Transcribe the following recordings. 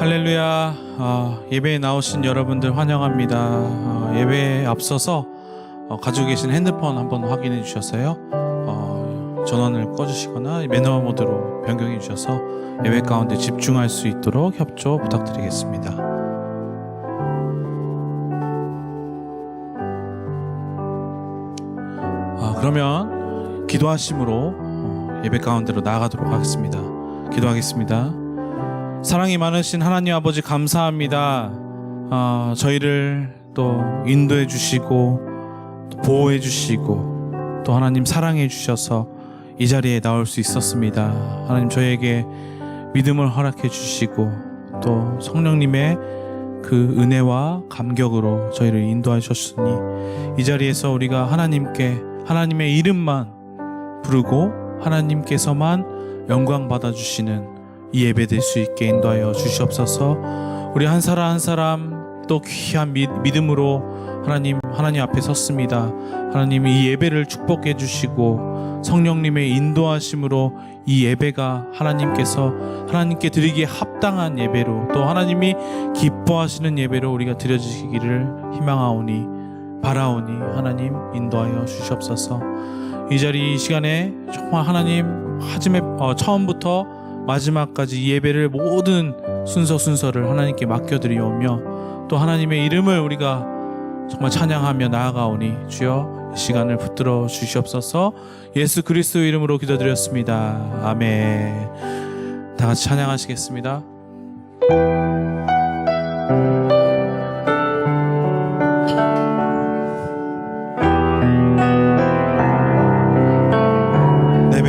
할렐루야. 예배에 나오신 여러분들 환영합니다. 예배에 앞서서 가지고 계신 핸드폰 한번 확인해 주셔서요, 전원을 꺼주시거나 매너 모드로 변경해 주셔서 예배 가운데 집중할 수 있도록 협조 부탁드리겠습니다. 그러면 기도하심으로 예배 가운데로 나아가도록 하겠습니다. 기도하겠습니다. 사랑이 많으신 하나님 아버지, 감사합니다. 저희를 또 인도해 주시고 또 보호해 주시고 또 하나님 사랑해 주셔서 이 자리에 나올 수 있었습니다. 하나님, 저희에게 믿음을 허락해 주시고 또 성령님의 그 은혜와 감격으로 저희를 인도하셨으니 이 자리에서 우리가 하나님의 이름만 부르고 하나님께서만 영광 받아주시는 이 예배 될 수 있게 인도하여 주시옵소서. 우리 한 사람 한 사람 또 귀한 믿음으로 하나님 앞에 섰습니다. 하나님, 이 예배를 축복해 주시고 성령님의 인도하심으로 이 예배가 하나님께 드리기에 합당한 예배로, 또 하나님이 기뻐하시는 예배로 우리가 드려지기를 희망하오니 바라오니 하나님 인도하여 주시옵소서. 이 자리 이 시간에 정말 하나님 처음부터 마지막까지 예배를 모든 순서를 하나님께 맡겨드리오며 또 하나님의 이름을 우리가 정말 찬양하며 나아가오니 주여 이 시간을 붙들어 주시옵소서. 예수 그리스도의 이름으로 기도드렸습니다. 아멘. 다 같이 찬양하시겠습니다. 내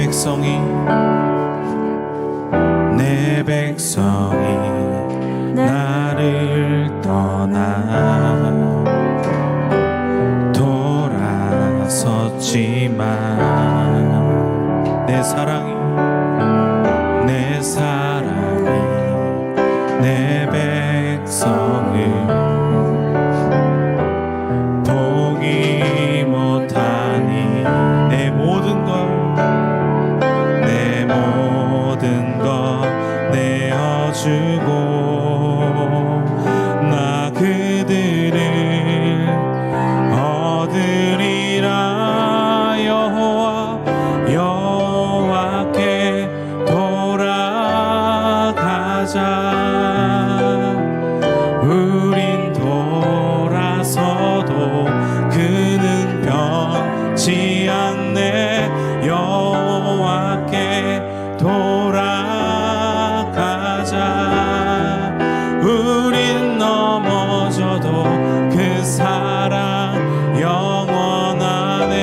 백성이 나를 떠나 돌아섰지만 내 사랑이 내 백성을 보기 못하니 내 모든 것 내어주고 나 그들을 얻으리라. 여호와께 돌아가자. 우린 돌아서도 그는 변치 않네. 여호와께 우린 넘어져도 그 사랑 영원하네.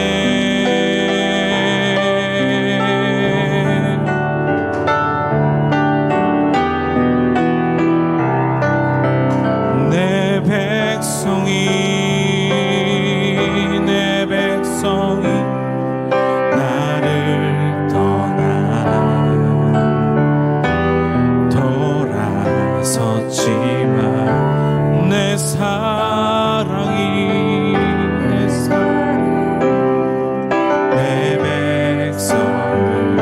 내 백성이 나를 떠나 돌아섰지만 내 사랑이 내 백성을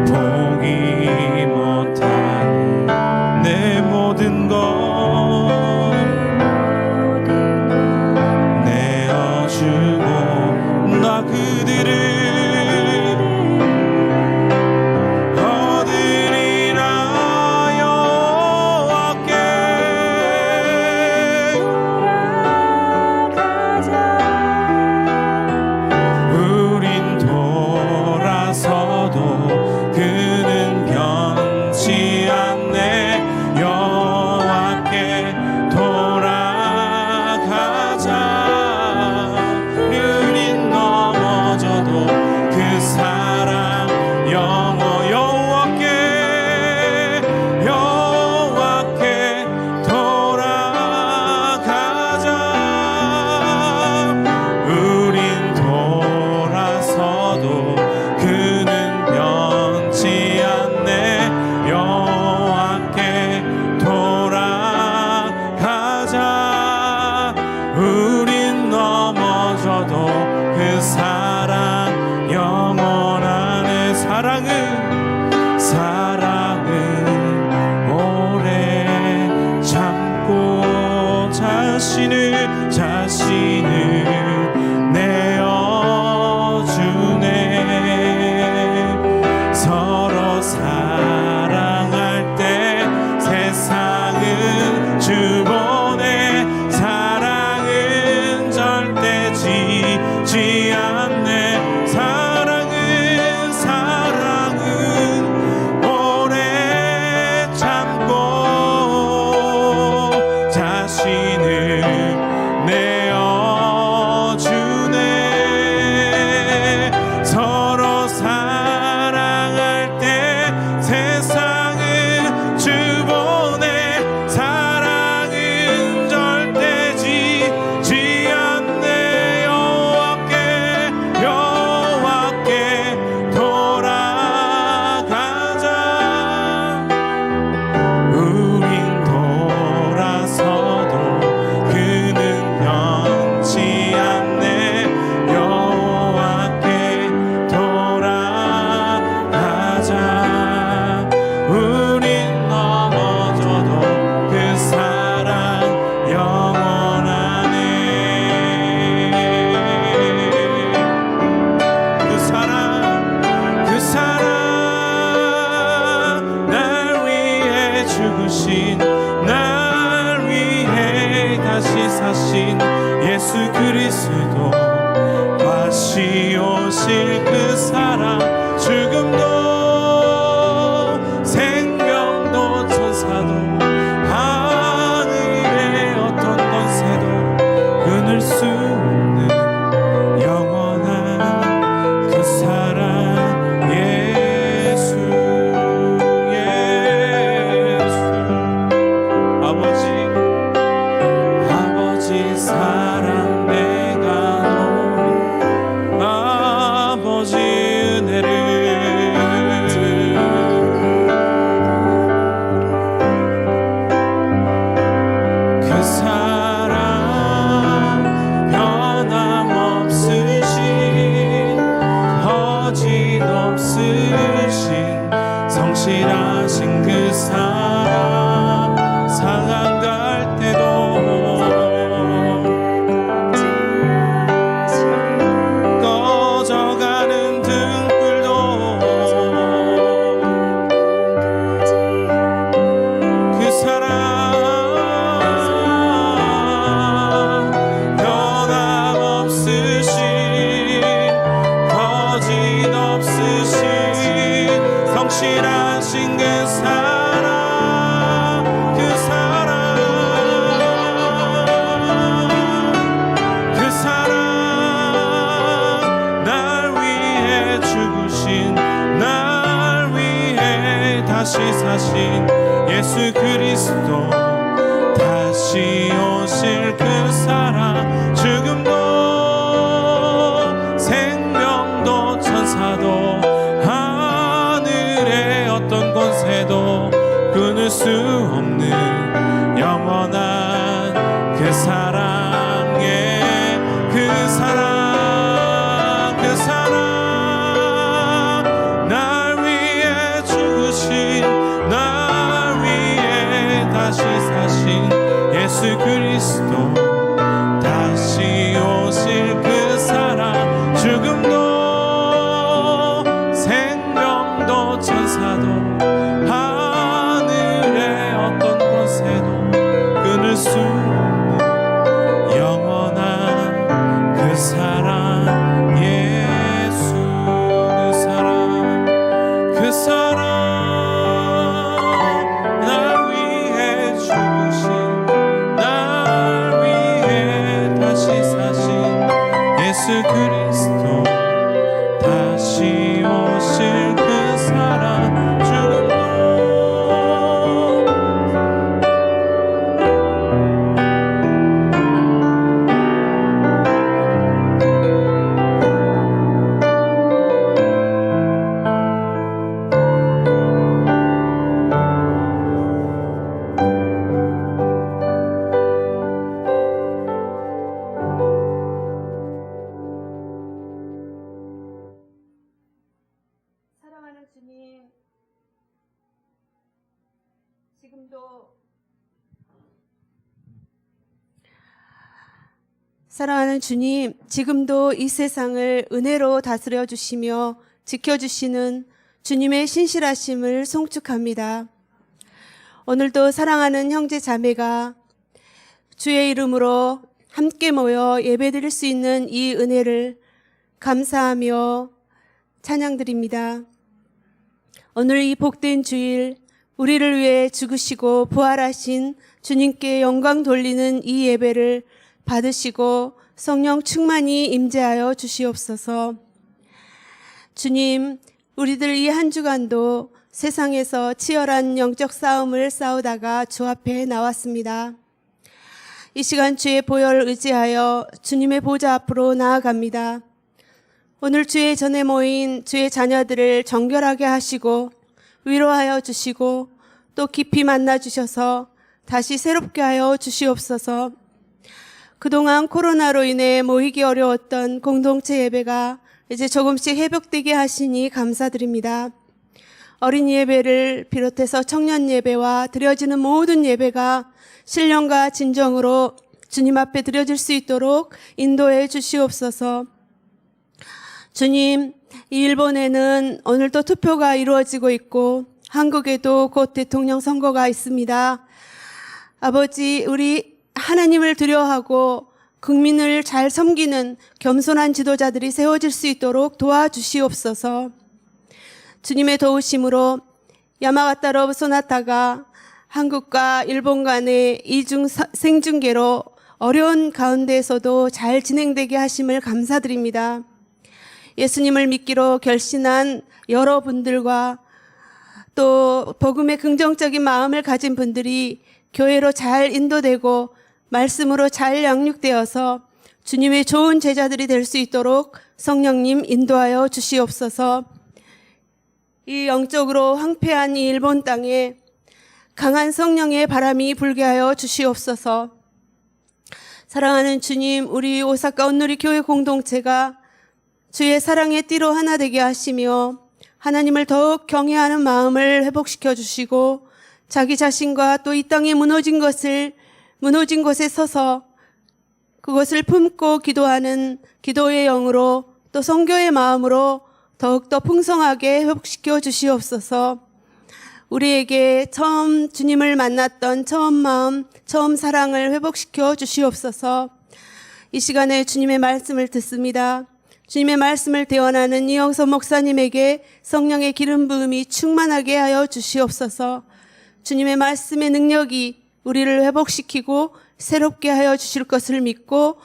보기 못하니 내 모든 것 내어주고 나 그들을 그는 변치 않네. 여호와께 돌아가자. 우린 넘어져도 그 사랑 여호와께 돌아가자. 우린 돌아서도 그는 변치 않네. 여호와께 돌아가자. 우린 넘어져도 그 사랑 영원하네. 사랑은 지 않네. 사랑은 오래 참고 자신을 내어주네. 서로 사랑할 때 세상을 주보내. 사랑은 절대 지지 않네. 여호와께 돌아가자. 우린 돌아서도 그는 변치 않네. 여호와께 돌아가자. 우린 넘어져도 그 사랑 영원하네. 그 사랑 날 위해 죽으신, 날 위해 다시 사신 예수 그리스도. 다시 오실 그 사랑. 죽음도 생명도 천사도 하늘의 어떤 권세도 끊을 수 없는 영원한 그 사랑. 예수 아버지 사랑 내가 노래. 아버지 은혜를. 그 사랑 변함없으신, 거짓없으신, 성실하신 그 사랑. 상한 갈 때도 꺼져가는 등불도 그 사랑 변함없으신, 거짓없으신, 성실하신 그 사랑. 그 사랑 그 사랑 날 위해 죽으신, 날 위해 다시 사신 예수 그리스도. 다시 오실 그 사랑. 죽음도 생명도 천사도 하늘의 어떤 권세도 끊을 수 없는 영원한 그 사랑의 그 사랑. 그 사랑 날 위해 죽으신, 날 위해 다시 사신 예수 그리스도. 다시 오실 그 사랑. 죽음도 생명도 천사도 하늘의 어떤 권세도 끊을 수 없는 영원한 그 사랑. 예수 그 사랑. 그 사랑 날 위해 죽으신, 날 위해 다시 사신 예수 그리스도. 다시 오실 그 사랑. 죽음도 사랑하는 주님, 지금도 이 세상을 은혜로 다스려 주시며 지켜주시는 주님의 신실하심을 송축합니다. 오늘도 사랑하는 형제 자매가 주의 이름으로 함께 모여 예배드릴 수 있는 이 은혜를 감사하며 찬양드립니다. 오늘 이 복된 주일 우리를 위해 죽으시고 부활하신 주님께 영광 돌리는 이 예배를 받으시고 성령 충만히 임재하여 주시옵소서. 주님, 우리들 이 한 주간도 세상에서 치열한 영적 싸움을 싸우다가 주 앞에 나왔습니다. 이 시간 주의 보혈을 의지하여 주님의 보좌 앞으로 나아갑니다. 오늘 주의 전에 모인 주의 자녀들을 정결하게 하시고 위로하여 주시고 또 깊이 만나 주셔서 다시 새롭게 하여 주시옵소서. 그동안 코로나로 인해 모이기 어려웠던 공동체 예배가 이제 조금씩 회복되게 하시니 감사드립니다. 어린이 예배를 비롯해서 청년 예배와 드려지는 모든 예배가 신령과 진정으로 주님 앞에 드려질 수 있도록 인도해 주시옵소서. 주님, 이 일본에는 오늘도 투표가 이루어지고 있고 한국에도 곧 대통령 선거가 있습니다. 아버지, 우리 하나님을 두려워하고 국민을 잘 섬기는 겸손한 지도자들이 세워질 수 있도록 도와주시옵소서. 주님의 도우심으로 야마가타 러브 소나타가 한국과 일본 간의 이중 생중계로 어려운 가운데에서도 잘 진행되게 하심을 감사드립니다. 예수님을 믿기로 결심한 여러분들과 또 복음의 긍정적인 마음을 가진 분들이 교회로 잘 인도되고 말씀으로 잘 양육되어서 주님의 좋은 제자들이 될 수 있도록 성령님 인도하여 주시옵소서. 이 영적으로 황폐한 이 일본 땅에 강한 성령의 바람이 불게 하여 주시옵소서. 사랑하는 주님, 우리 오사카 온누리 교회 공동체가 주의 사랑의 띠로 하나 되게 하시며 하나님을 더욱 경외하는 마음을 회복시켜 주시고 자기 자신과 또 이 땅에 무너진 곳에 서서 그것을 품고 기도하는 기도의 영으로 또 선교의 마음으로 더욱더 풍성하게 회복시켜 주시옵소서. 우리에게 처음 주님을 만났던 처음 마음, 처음 사랑을 회복시켜 주시옵소서. 이 시간에 주님의 말씀을 듣습니다. 주님의 말씀을 대언하는 이영선 목사님에게 성령의 기름 부음이 충만하게 하여 주시옵소서. 주님의 말씀의 능력이 우리를 회복시키고 새롭게 하여 주실 것을 믿고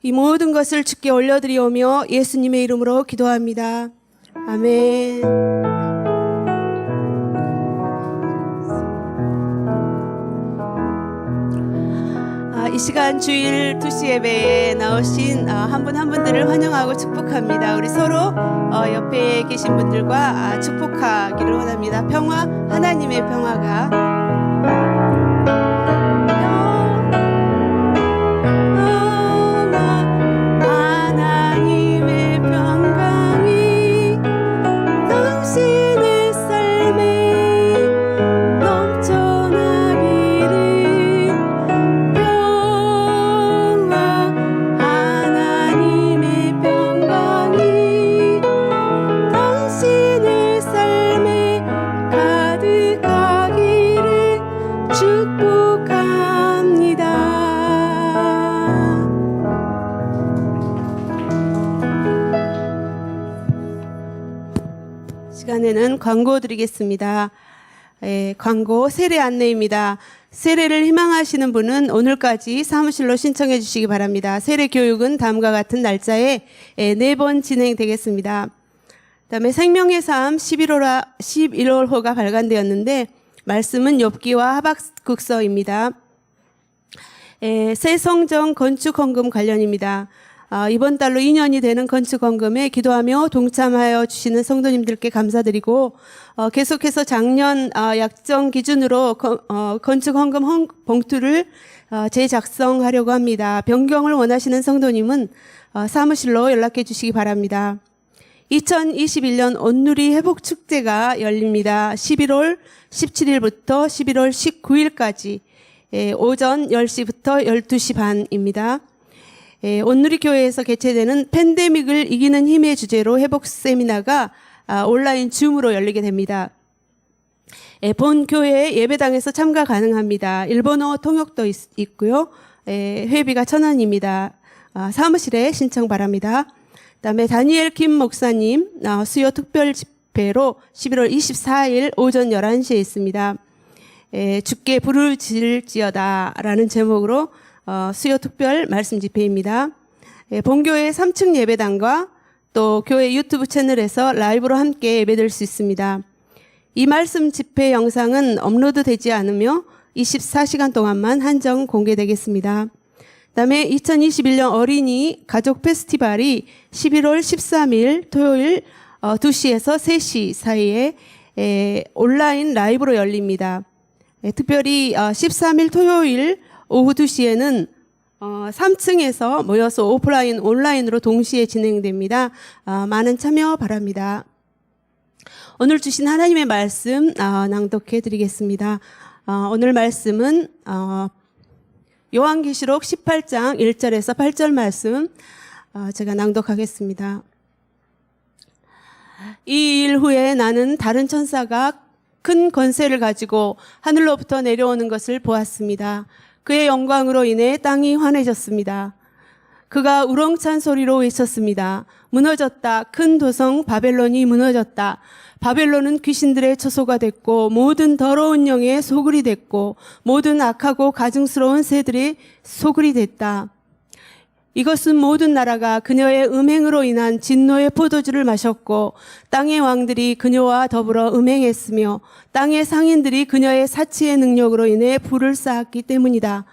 이 모든 것을 주께 올려드리오며 예수님의 이름으로 기도합니다. 아멘. 이 시간 주일 2시 예배에 나오신 한 분 한 분들을 환영하고 축복합니다. 우리 서로 옆에 계신 분들과 축복하기를 원합니다. 평화, 하나님의 평화가 시간에는 광고 드리겠습니다. 광고 세례 안내입니다. 세례를 희망하시는 분은 오늘까지 사무실로 신청해 주시기 바랍니다. 세례 교육은 다음과 같은 날짜에 4번 진행되겠습니다. 그다음에 생명의 삶 11월호가 발간되었는데 말씀은 욥기와 하박국서입니다. 새 성전 건축 헌금 관련입니다. 이번 달로 2년이 되는 건축 헌금에 기도하며 동참하여 주시는 성도님들께 감사드리고 계속해서 작년 약정 기준으로 건축 헌금 봉투를 재작성하려고 합니다. 변경을 원하시는 성도님은 사무실로 연락해 주시기 바랍니다. 2021년 온누리 회복축제가 열립니다. 11월 17일부터 11월 19일까지 오전 10시부터 12시 반입니다. 온누리 교회에서 개최되는 팬데믹을 이기는 힘의 주제로 회복 세미나가 온라인 줌으로 열리게 됩니다. 본 교회 예배당에서 참가 가능합니다. 일본어 통역도 있고요. 회비가 1,000원입니다. 사무실에 신청 바랍니다. 그다음에 다니엘 김 목사님 수요 특별 집회로 11월 24일 오전 11시에 있습니다. 주께 부르짖을지어다라는 제목으로 수요 특별 말씀 집회입니다. 본교회 3층 예배당과 또 교회 유튜브 채널에서 라이브로 함께 예배드릴 수 있습니다. 이 말씀 집회 영상은 업로드되지 않으며 24시간 동안만 한정 공개되겠습니다. 그다음에 2021년 어린이 가족 페스티벌이 11월 13일 토요일 2시에서 3시 사이에 온라인 라이브로 열립니다. 특별히 13일 토요일 오후 2시에는 3층에서 모여서 오프라인, 온라인으로 동시에 진행됩니다. 많은 참여 바랍니다. 오늘 주신 하나님의 말씀 낭독해 드리겠습니다. 오늘 말씀은 요한계시록 18장 1절에서 8절 말씀 제가 낭독하겠습니다. 이 일 후에 나는 다른 천사가 큰 권세를 가지고 하늘로부터 내려오는 것을 보았습니다. 그의 영광으로 인해 땅이 환해졌습니다. 그가 우렁찬 소리로 외쳤습니다. 무너졌다. 큰 도성 바벨론이 무너졌다. 바벨론은 귀신들의 처소가 됐고 모든 더러운 영의 소굴이 됐고 모든 악하고 가증스러운 새들의 소굴이 됐다. 이것은 모든 나라가 그녀의 음행으로 인한 진노의 포도주를 마셨고 땅의 왕들이 그녀와 더불어 음행했으며 땅의 상인들이 그녀의 사치의 능력으로 인해 불을 쌓았기 때문이다.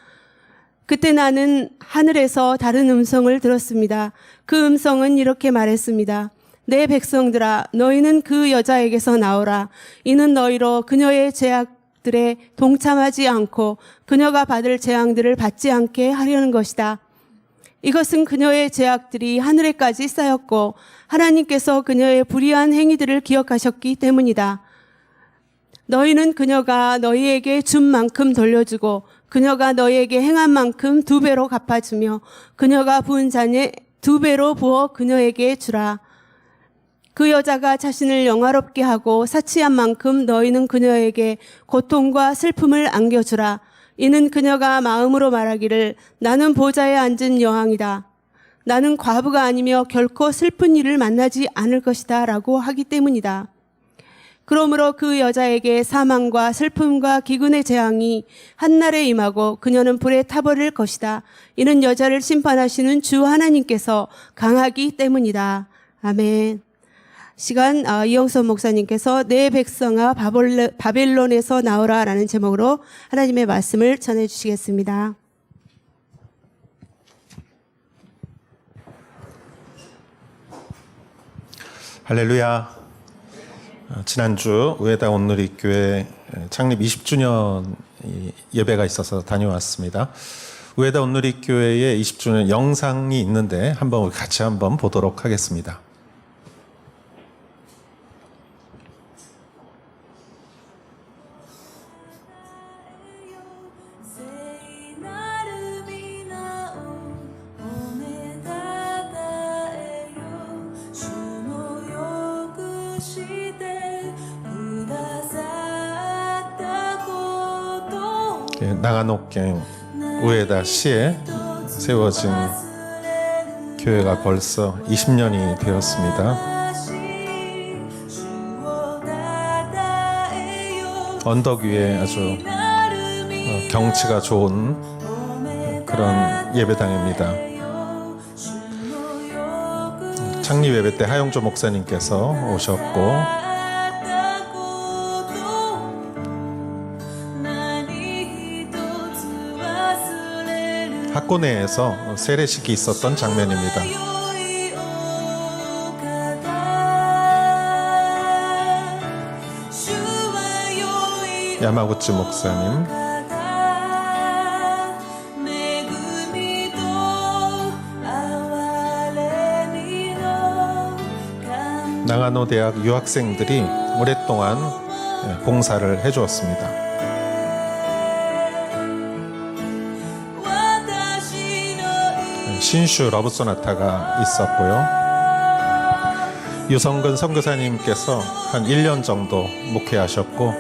그때 나는 하늘에서 다른 음성을 들었습니다. 그 음성은 이렇게 말했습니다. 내 백성들아, 너희는 그 여자에게서 나오라. 이는 너희로 그녀의 죄악들에 동참하지 않고 그녀가 받을 재앙들을 받지 않게 하려는 것이다. 이것은 그녀의 죄악들이 하늘에까지 쌓였고 하나님께서 그녀의 불의한 행위들을 기억하셨기 때문이다. 너희는 그녀가 너희에게 준 만큼 돌려주고 그녀가 너희에게 행한 만큼 2배로 갚아주며 그녀가 부은 잔에 2배로 부어 그녀에게 주라. 그 여자가 자신을 영화롭게 하고 사치한 만큼 너희는 그녀에게 고통과 슬픔을 안겨주라. 이는 그녀가 마음으로 말하기를 나는 보좌에 앉은 여왕이다. 나는 과부가 아니며 결코 슬픈 일을 만나지 않을 것이다 라고 하기 때문이다. 그러므로 그 여자에게 사망과 슬픔과 기근의 재앙이 한날에 임하고 그녀는 불에 타버릴 것이다. 이는 여자를 심판하시는 주 하나님께서 강하기 때문이다. 아멘. 시간 이영선 목사님께서 내 백성아 바벨론에서 나오라 라는 제목으로 하나님의 말씀을 전해 주시겠습니다. 할렐루야. 지난주 우에다 온누리교회 창립 20주년 예배가 있어서 다녀왔습니다. 우에다 온누리교회의 20주년 영상이 있는데 한번 같이 한번 보도록 하겠습니다. 나가노県우에다 시에 세워진 교회가 벌써 20년이 되었습니다. 언덕 위에 아주 경치가 좋은 그런 예배당입니다. 창립 예배 때 하영조 목사님께서 오셨고 학고내에서 세례식이 있었던 장면입니다. 야마구치 목사님, 나가노 대학 유학생들이 오랫동안 봉사를 해주었습니다. 신슈 러브소나타가 있었고요. 유성근 선교사님께서 한 1년 정도 목회하셨고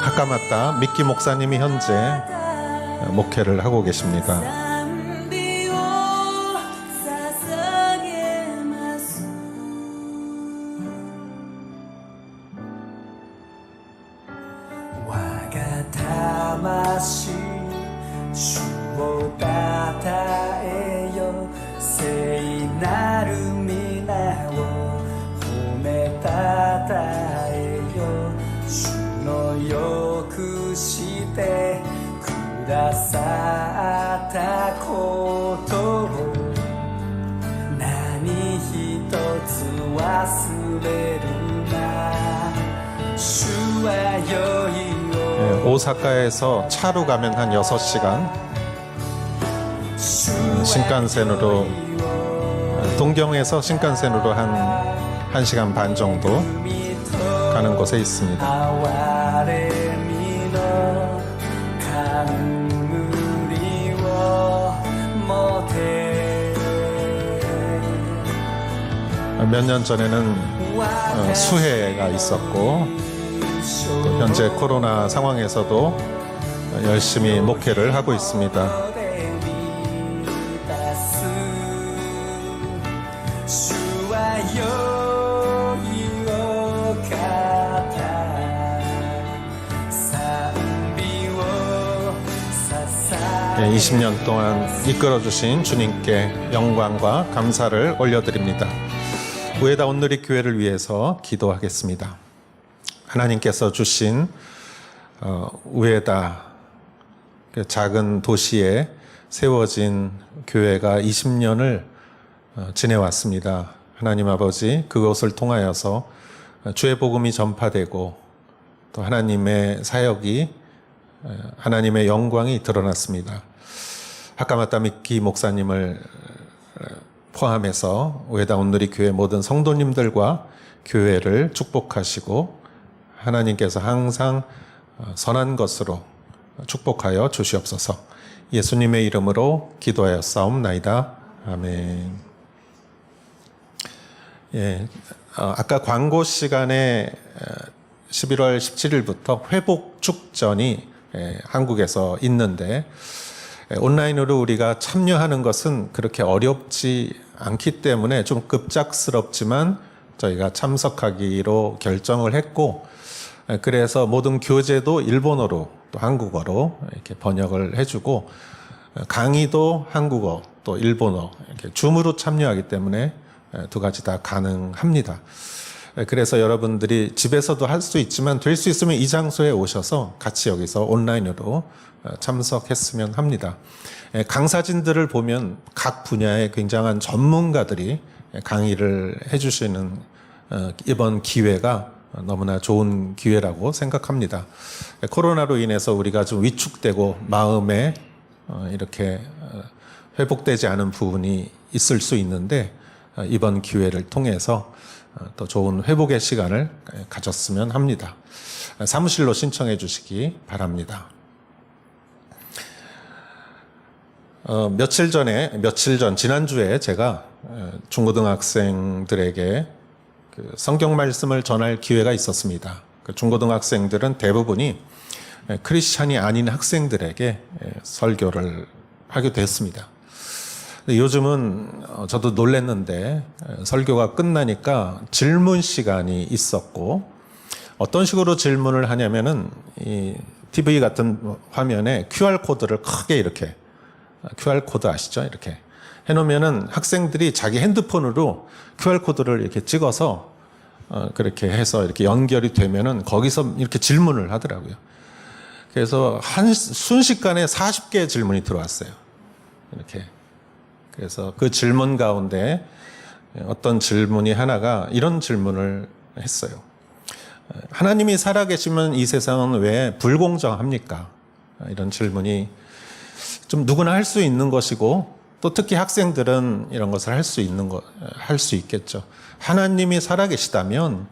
하카마타 미키 목사님이 현재 목회를 하고 계십니다. 오사카에서 차로 가면 한 6시간, 신칸센으로 동경에서 신칸센으로 한 1시간 반 정도 가는 곳에 있습니다. 몇 년 전에는 수해가 있었고, 또 현재 코로나 상황에서도 열심히 목회를 하고 있습니다. 예, 20년 동안 이끌어주신 주님께 영광과 감사를 올려드립니다. 우에다 온누리 교회를 위해서 기도하겠습니다. 하나님께서 주신 우에다 그 작은 도시에 세워진 교회가 20년을 지내왔습니다. 하나님 아버지, 그것을 통하여서 주의 복음이 전파되고 또 하나님의 사역이, 하나님의 영광이 드러났습니다. 하카마타 미키 목사님을 포함해서 우에다 온누리 교회 모든 성도님들과 교회를 축복하시고 하나님께서 항상 선한 것으로 축복하여 주시옵소서. 예수님의 이름으로 기도하여 싸움나이다. 아멘. 예, 아까 광고 시간에 11월 17일부터 회복 축전이 한국에서 있는데, 온라인으로 우리가 참여하는 것은 그렇게 어렵지 않기 때문에 좀 급작스럽지만 저희가 참석하기로 결정을 했고, 그래서 모든 교재도 일본어로 또 한국어로 이렇게 번역을 해주고, 강의도 한국어 또 일본어 이렇게 줌으로 참여하기 때문에 두 가지 다 가능합니다. 그래서 여러분들이 집에서도 할 수 있지만 될 수 있으면 이 장소에 오셔서 같이 여기서 온라인으로 참석했으면 합니다. 강사진들을 보면 각 분야의 굉장한 전문가들이 강의를 해주시는 이번 기회가 너무나 좋은 기회라고 생각합니다. 코로나로 인해서 우리가 좀 위축되고 마음에 이렇게 회복되지 않은 부분이 있을 수 있는데, 이번 기회를 통해서 또 좋은 회복의 시간을 가졌으면 합니다. 사무실로 신청해 주시기 바랍니다. 며칠 전 지난주에 제가 중고등학생들에게 그 성경 말씀을 전할 기회가 있었습니다. 그 중고등학생들은 대부분이 크리스찬이 아닌 학생들에게 설교를 하게 됐습니다. 요즘은 저도 놀랐는데 설교가 끝나니까 질문 시간이 있었고, 어떤 식으로 질문을 하냐면은 이 TV 같은 화면에 QR코드를 크게 이렇게, QR코드 아시죠? 이렇게 해놓으면은 학생들이 자기 핸드폰으로 QR코드를 이렇게 찍어서 그렇게 해서 이렇게 연결이 되면은 거기서 이렇게 질문을 하더라고요. 그래서 순식간에 40개의 질문이 들어왔어요. 이렇게. 그래서 그 질문 가운데 어떤 질문이 하나가 이런 질문을 했어요. 하나님이 살아계시면 이 세상은 왜 불공정합니까? 이런 질문이 좀 누구나 할 수 있는 것이고, 또 특히 학생들은 이런 것을 할 수 있겠죠. 하나님이 살아계시다면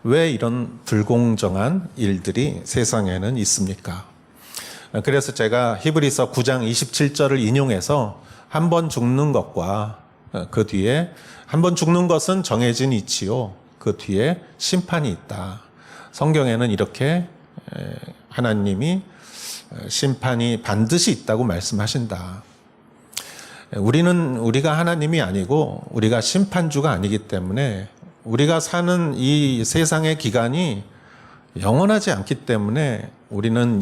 왜 이런 불공정한 일들이 세상에는 있습니까? 그래서 제가 히브리서 9장 27절을 인용해서 한 번 죽는 것과 그 뒤에, 한 번 죽는 것은 정해진 이치요, 그 뒤에 심판이 있다. 성경에는 이렇게 하나님이 심판이 반드시 있다고 말씀하신다. 우리가 하나님이 아니고 우리가 심판주가 아니기 때문에 우리가 사는 이 세상의 기간이 영원하지 않기 때문에 우리는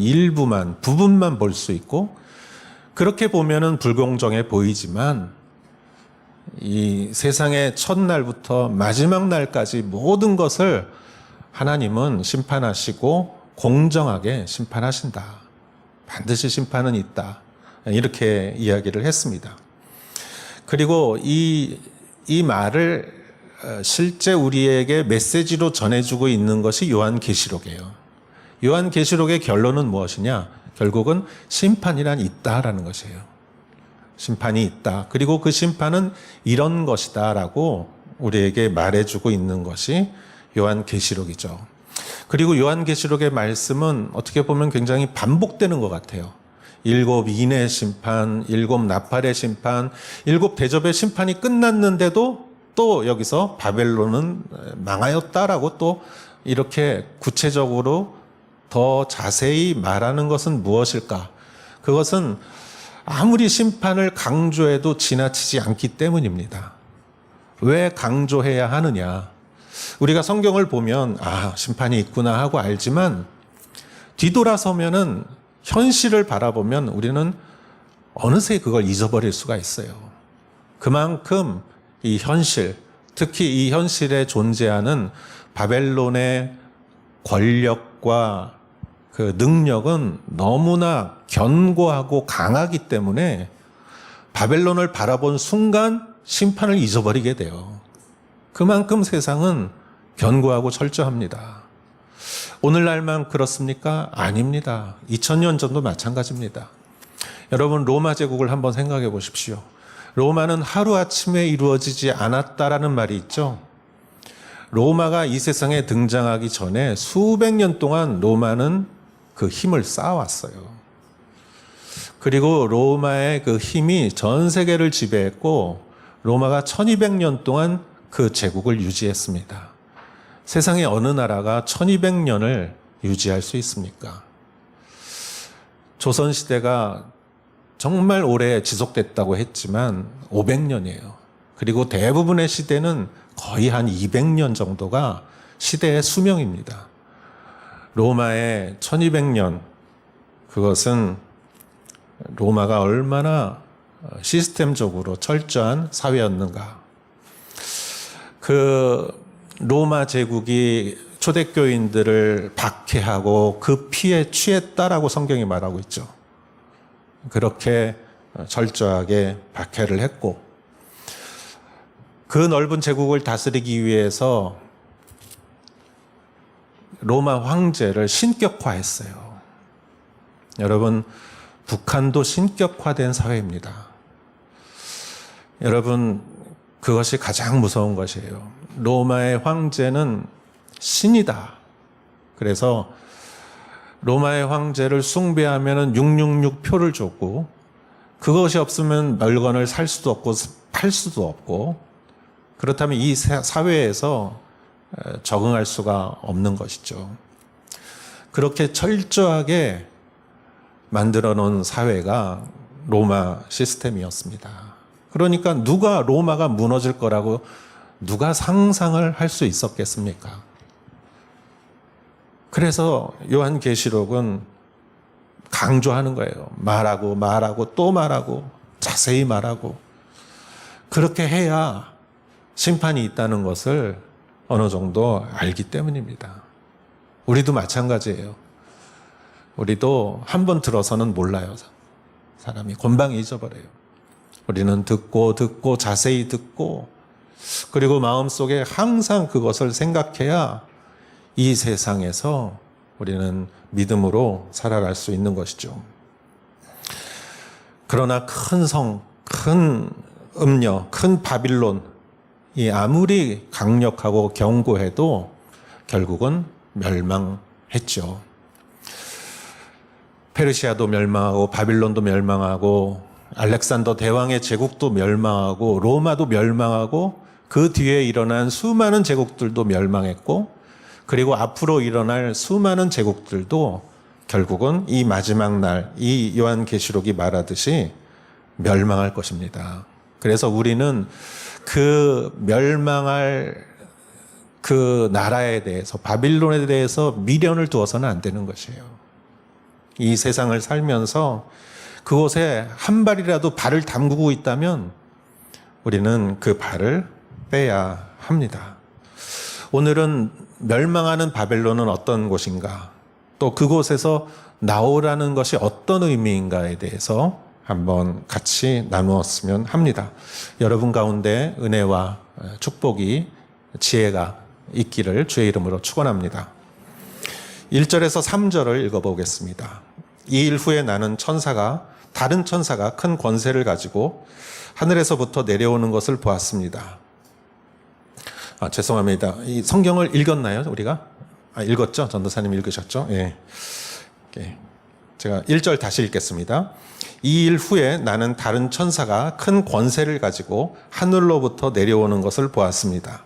부분만 볼 수 있고, 그렇게 보면은 불공정해 보이지만 이 세상의 첫날부터 마지막 날까지 모든 것을 하나님은 심판하시고 공정하게 심판하신다. 반드시 심판은 있다. 이렇게 이야기를 했습니다. 그리고 이 말을 실제 우리에게 메시지로 전해주고 있는 것이 요한계시록이에요. 요한계시록의 결론은 무엇이냐? 결국은 심판이란 있다라는 것이에요. 심판이 있다. 그리고 그 심판은 이런 것이다라고 우리에게 말해주고 있는 것이 요한계시록이죠. 그리고 요한계시록의 말씀은 어떻게 보면 굉장히 반복되는 것 같아요. 7 인의 심판, 7 나팔의 심판, 7 대접의 심판이 끝났는데도 또 여기서 바벨론은 망하였다라고 또 이렇게 구체적으로 더 자세히 말하는 것은 무엇일까? 그것은 아무리 심판을 강조해도 지나치지 않기 때문입니다. 왜 강조해야 하느냐? 우리가 성경을 보면 심판이 있구나 하고 알지만 뒤돌아서면은 현실을 바라보면 우리는 어느새 그걸 잊어버릴 수가 있어요. 그만큼 이 현실, 특히 이 현실에 존재하는 바벨론의 권력과 그 능력은 너무나 견고하고 강하기 때문에 바벨론을 바라본 순간 심판을 잊어버리게 돼요. 그만큼 세상은 견고하고 철저합니다. 오늘날만 그렇습니까? 아닙니다. 2000년 전도 마찬가지입니다. 여러분, 로마 제국을 한번 생각해 보십시오. 로마는 하루아침에 이루어지지 않았다라는 말이 있죠. 로마가 이 세상에 등장하기 전에 수백 년 동안 로마는 그 힘을 쌓아왔어요. 그리고 로마의 그 힘이 전 세계를 지배했고 로마가 1200년 동안 그 제국을 유지했습니다. 세상의 어느 나라가 1200년을 유지할 수 있습니까? 조선시대가 정말 오래 지속됐다고 했지만 500년이에요. 그리고 대부분의 시대는 거의 한 200년 정도가 시대의 수명입니다. 로마의 1200년, 그것은 로마가 얼마나 시스템적으로 철저한 사회였는가. 그 로마 제국이 초대교인들을 박해하고 그 피에 취했다라고 성경이 말하고 있죠. 그렇게 철저하게 박해를 했고 그 넓은 제국을 다스리기 위해서 로마 황제를 신격화했어요. 여러분, 북한도 신격화된 사회입니다. 여러분, 그것이 가장 무서운 것이에요. 로마의 황제는 신이다. 그래서 로마의 황제를 숭배하면 666표를 줬고 그것이 없으면 물건을 살 수도 없고 팔 수도 없고 그렇다면 이 사회에서 적응할 수가 없는 것이죠. 그렇게 철저하게 만들어 놓은 사회가 로마 시스템이었습니다. 그러니까 누가 로마가 무너질 거라고 누가 상상을 할 수 있었겠습니까? 그래서 요한계시록은 강조하는 거예요. 말하고 또 말하고 자세히 말하고 그렇게 해야 심판이 있다는 것을 어느 정도 알기 때문입니다. 우리도 마찬가지예요. 우리도 한 번 들어서는 몰라요. 사람이 금방 잊어버려요. 우리는 듣고 자세히 듣고 그리고 마음속에 항상 그것을 생각해야 이 세상에서 우리는 믿음으로 살아갈 수 있는 것이죠. 그러나 큰 성, 큰 음녀, 큰 바빌론이 아무리 강력하고 견고해도 결국은 멸망했죠. 페르시아도 멸망하고 바빌론도 멸망하고 알렉산더 대왕의 제국도 멸망하고 로마도 멸망하고 그 뒤에 일어난 수많은 제국들도 멸망했고 그리고 앞으로 일어날 수많은 제국들도 결국은 이 마지막 날, 이 요한계시록이 말하듯이 멸망할 것입니다. 그래서 우리는 그 멸망할 그 나라에 대해서, 바빌론에 대해서 미련을 두어서는 안 되는 것이에요. 이 세상을 살면서 그곳에 한 발이라도 발을 담그고 있다면 우리는 그 발을 빼야 합니다. 오늘은 멸망하는 바벨론은 어떤 곳인가, 또 그곳에서 나오라는 것이 어떤 의미인가에 대해서 한번 같이 나누었으면 합니다. 여러분 가운데 은혜와 축복이, 지혜가 있기를 주의 이름으로 축원합니다. 1절에서 3절을 읽어보겠습니다. 이 일 후에 나는 다른 천사가 큰 권세를 가지고 하늘에서부터 내려오는 것을 보았습니다. 죄송합니다. 이 성경을 읽었나요, 우리가? 읽었죠? 전도사님 읽으셨죠? 예. 제가 1절 다시 읽겠습니다. 이 일 후에 나는 다른 천사가 큰 권세를 가지고 하늘로부터 내려오는 것을 보았습니다.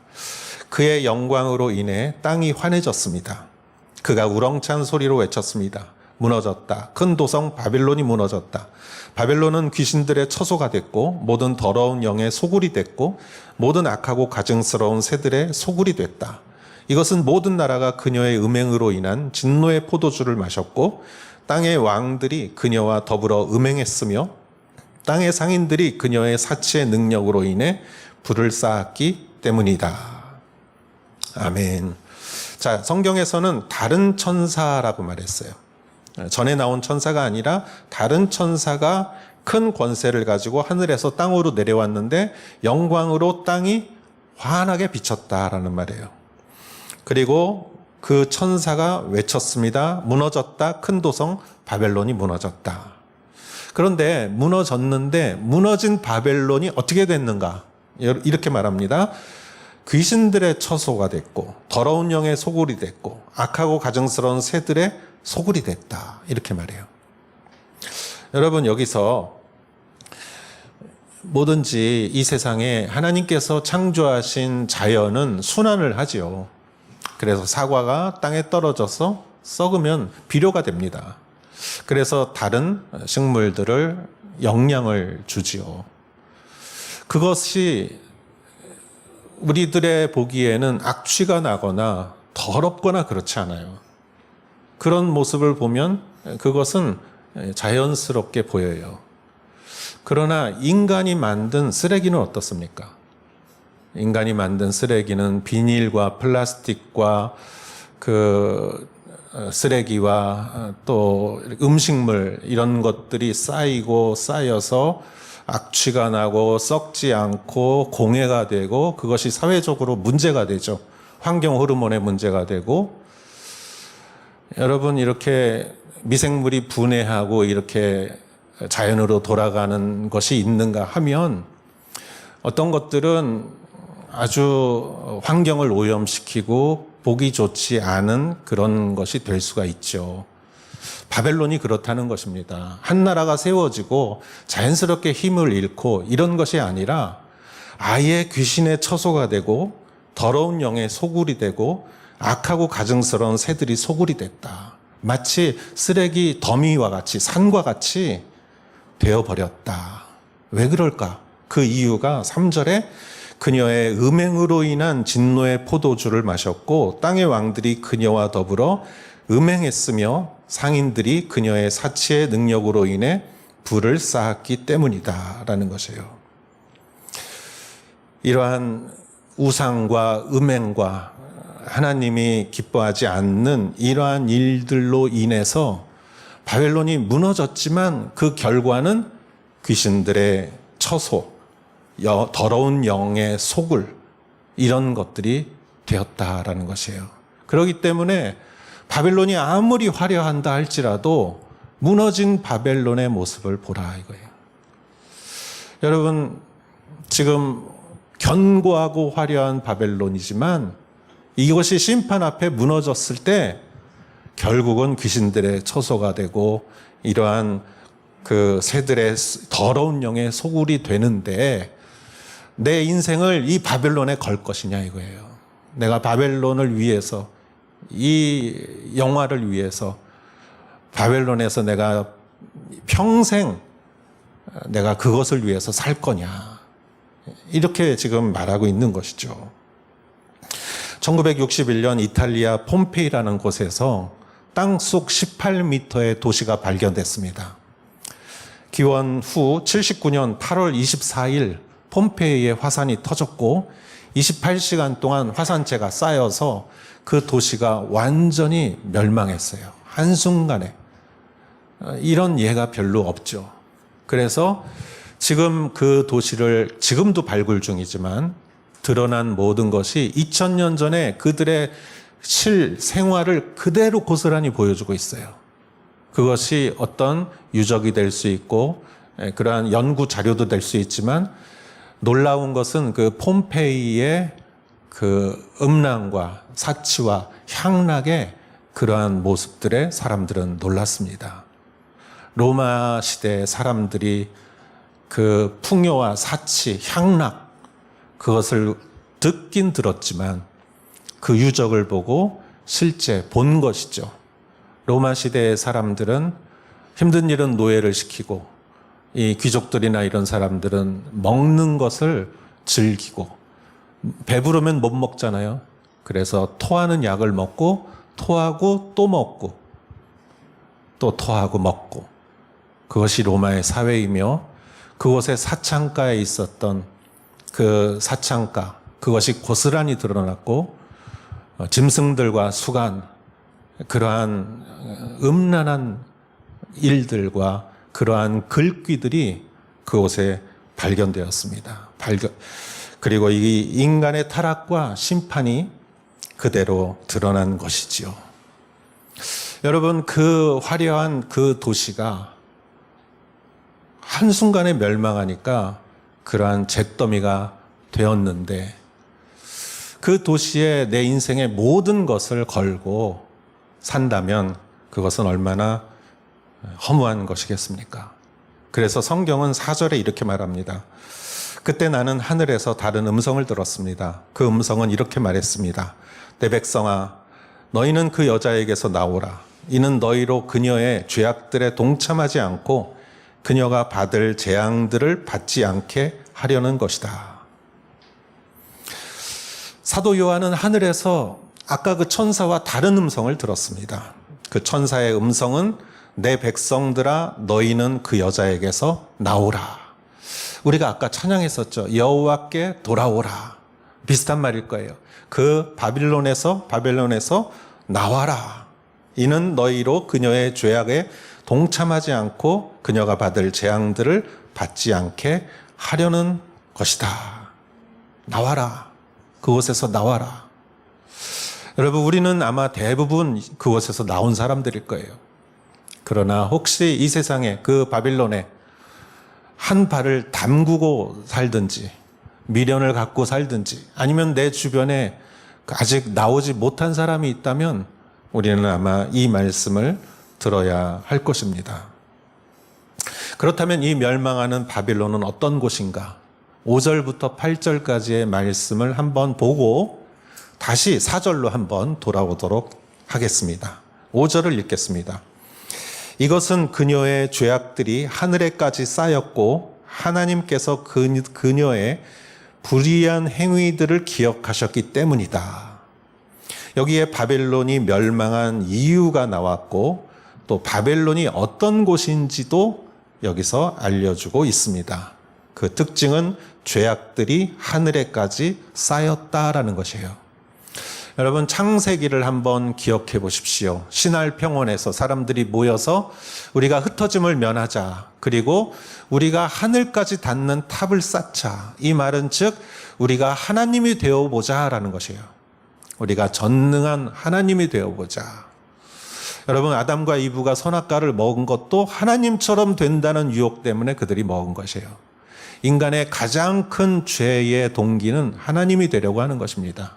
그의 영광으로 인해 땅이 환해졌습니다. 그가 우렁찬 소리로 외쳤습니다. 무너졌다. 큰 도성 바벨론이 무너졌다. 바벨론은 귀신들의 처소가 됐고 모든 더러운 영의 소굴이 됐고 모든 악하고 가증스러운 새들의 소굴이 됐다. 이것은 모든 나라가 그녀의 음행으로 인한 진노의 포도주를 마셨고 땅의 왕들이 그녀와 더불어 음행했으며 땅의 상인들이 그녀의 사치의 능력으로 인해 불을 쌓았기 때문이다. 아멘. 자, 성경에서는 다른 천사라고 말했어요. 전에 나온 천사가 아니라 다른 천사가 큰 권세를 가지고 하늘에서 땅으로 내려왔는데 영광으로 땅이 환하게 비쳤다라는 말이에요. 그리고 그 천사가 외쳤습니다. 무너졌다. 큰 도성 바벨론이 무너졌다. 그런데 무너졌는데 무너진 바벨론이 어떻게 됐는가? 이렇게 말합니다. 귀신들의 처소가 됐고 더러운 영의 소굴이 됐고 악하고 가증스러운 새들의 소굴이 됐다. 이렇게 말해요. 여러분, 여기서 뭐든지 이 세상에 하나님께서 창조하신 자연은 순환을 하지요. 그래서 사과가 땅에 떨어져서 썩으면 비료가 됩니다. 그래서 다른 식물들을 영양을 주지요. 그것이 우리들의 보기에는 악취가 나거나 더럽거나 그렇지 않아요. 그런 모습을 보면 그것은 자연스럽게 보여요. 그러나 인간이 만든 쓰레기는 어떻습니까? 인간이 만든 쓰레기는 비닐과 플라스틱과 그 쓰레기와 또 음식물 이런 것들이 쌓이고 쌓여서 악취가 나고 썩지 않고 공해가 되고 그것이 사회적으로 문제가 되죠. 환경 호르몬의 문제가 되고 여러분, 이렇게 미생물이 분해하고 이렇게 자연으로 돌아가는 것이 있는가 하면 어떤 것들은 아주 환경을 오염시키고 보기 좋지 않은 그런 것이 될 수가 있죠. 바벨론이 그렇다는 것입니다. 한 나라가 세워지고 자연스럽게 힘을 잃고 이런 것이 아니라 아예 귀신의 처소가 되고 더러운 영의 소굴이 되고 악하고 가증스러운 새들이 소굴이 됐다. 마치 쓰레기 더미와 같이 산과 같이 되어버렸다. 왜 그럴까? 그 이유가 3절에 그녀의 음행으로 인한 진노의 포도주를 마셨고 땅의 왕들이 그녀와 더불어 음행했으며 상인들이 그녀의 사치의 능력으로 인해 불을 쌓았기 때문이다 라는 것이에요. 이러한 우상과 음행과 하나님이 기뻐하지 않는 이러한 일들로 인해서 바벨론이 무너졌지만 그 결과는 귀신들의 처소, 더러운 영의 소굴 이런 것들이 되었다라는 것이에요. 그렇기 때문에 바벨론이 아무리 화려한다 할지라도 무너진 바벨론의 모습을 보라 이거예요. 여러분, 지금 견고하고 화려한 바벨론이지만 이것이 심판 앞에 무너졌을 때 결국은 귀신들의 처소가 되고 이러한 그 새들의 더러운 영의 소굴이 되는데 내 인생을 이 바벨론에 걸 것이냐 이거예요. 내가 바벨론을 위해서 이 영화를 위해서 바벨론에서 내가 평생 내가 그것을 위해서 살 거냐 이렇게 지금 말하고 있는 것이죠. 1961년 이탈리아 폼페이라는 곳에서 땅속 18m의 도시가 발견됐습니다. 기원 후 79년 8월 24일 폼페이의 화산이 터졌고 28시간 동안 화산재가 쌓여서 그 도시가 완전히 멸망했어요. 한순간에. 이런 예가 별로 없죠. 그래서 지금 그 도시를 지금도 발굴 중이지만 드러난 모든 것이 2000년 전에 그들의 실생활을 그대로 고스란히 보여주고 있어요. 그것이 어떤 유적이 될 수 있고 그러한 연구 자료도 될 수 있지만 놀라운 것은 그 폼페이의 그 음란과 사치와 향락의 그러한 모습들에 사람들은 놀랐습니다. 로마 시대 사람들이 그 풍요와 사치, 향락 그것을 듣긴 들었지만 그 유적을 보고 실제 본 것이죠. 로마 시대의 사람들은 힘든 일은 노예를 시키고 이 귀족들이나 이런 사람들은 먹는 것을 즐기고 배부르면 못 먹잖아요. 그래서 토하는 약을 먹고 토하고 또 먹고 또 토하고 먹고 그것이 로마의 사회이며 그곳의 사창가에 있었던 그 사창가 그것이 고스란히 드러났고 짐승들과 수간 그러한 음란한 일들과 그러한 글귀들이 그곳에 발견되었습니다. 그리고 이 인간의 타락과 심판이 그대로 드러난 것이지요. 여러분, 그 화려한 그 도시가 한순간에 멸망하니까 그러한 잿더미가 되었는데 그 도시에 내 인생의 모든 것을 걸고 산다면 그것은 얼마나 허무한 것이겠습니까? 그래서 성경은 4절에 이렇게 말합니다. 그때 나는 하늘에서 다른 음성을 들었습니다. 그 음성은 이렇게 말했습니다. 내 백성아, 너희는 그 여자에게서 나오라. 이는 너희로 그녀의 죄악들에 동참하지 않고 그녀가 받을 재앙들을 받지 않게 하려는 것이다. 사도 요한은 하늘에서 아까 그 천사와 다른 음성을 들었습니다. 그 천사의 음성은 내 백성들아 너희는 그 여자에게서 나오라. 우리가 아까 찬양했었죠. 여호와께 돌아오라. 비슷한 말일 거예요. 그 바벨론에서 나와라. 이는 너희로 그녀의 죄악에 동참하지 않고 그녀가 받을 재앙들을 받지 않게 하려는 것이다. 나와라. 그곳에서 나와라. 여러분, 우리는 아마 대부분 그곳에서 나온 사람들일 거예요. 그러나 혹시 이 세상에 그 바빌론에 한 발을 담그고 살든지 미련을 갖고 살든지 아니면 내 주변에 아직 나오지 못한 사람이 있다면 우리는 아마 이 말씀을 들어야 할 것입니다. 그렇다면 이 멸망하는 바빌론은 어떤 곳인가? 5절부터 8절까지의 말씀을 한번 보고 다시 4절로 한번 돌아오도록 하겠습니다. 5절을 읽겠습니다. 이것은 그녀의 죄악들이 하늘에까지 쌓였고 하나님께서 그녀의 불의한 행위들을 기억하셨기 때문이다. 여기에 바벨론이 멸망한 이유가 나왔고 또 바벨론이 어떤 곳인지도 여기서 알려주고 있습니다. 그 특징은 죄악들이 하늘에까지 쌓였다라는 것이에요. 여러분, 창세기를 한번 기억해 보십시오. 신할 평원에서 사람들이 모여서 우리가 흩어짐을 면하자. 그리고 우리가 하늘까지 닿는 탑을 쌓자. 이 말은 즉 우리가 하나님이 되어보자라는 것이에요. 우리가 전능한 하나님이 되어보자. 여러분, 아담과 이브가 선악과를 먹은 것도 하나님처럼 된다는 유혹 때문에 그들이 먹은 것이에요. 인간의 가장 큰 죄의 동기는 하나님이 되려고 하는 것입니다.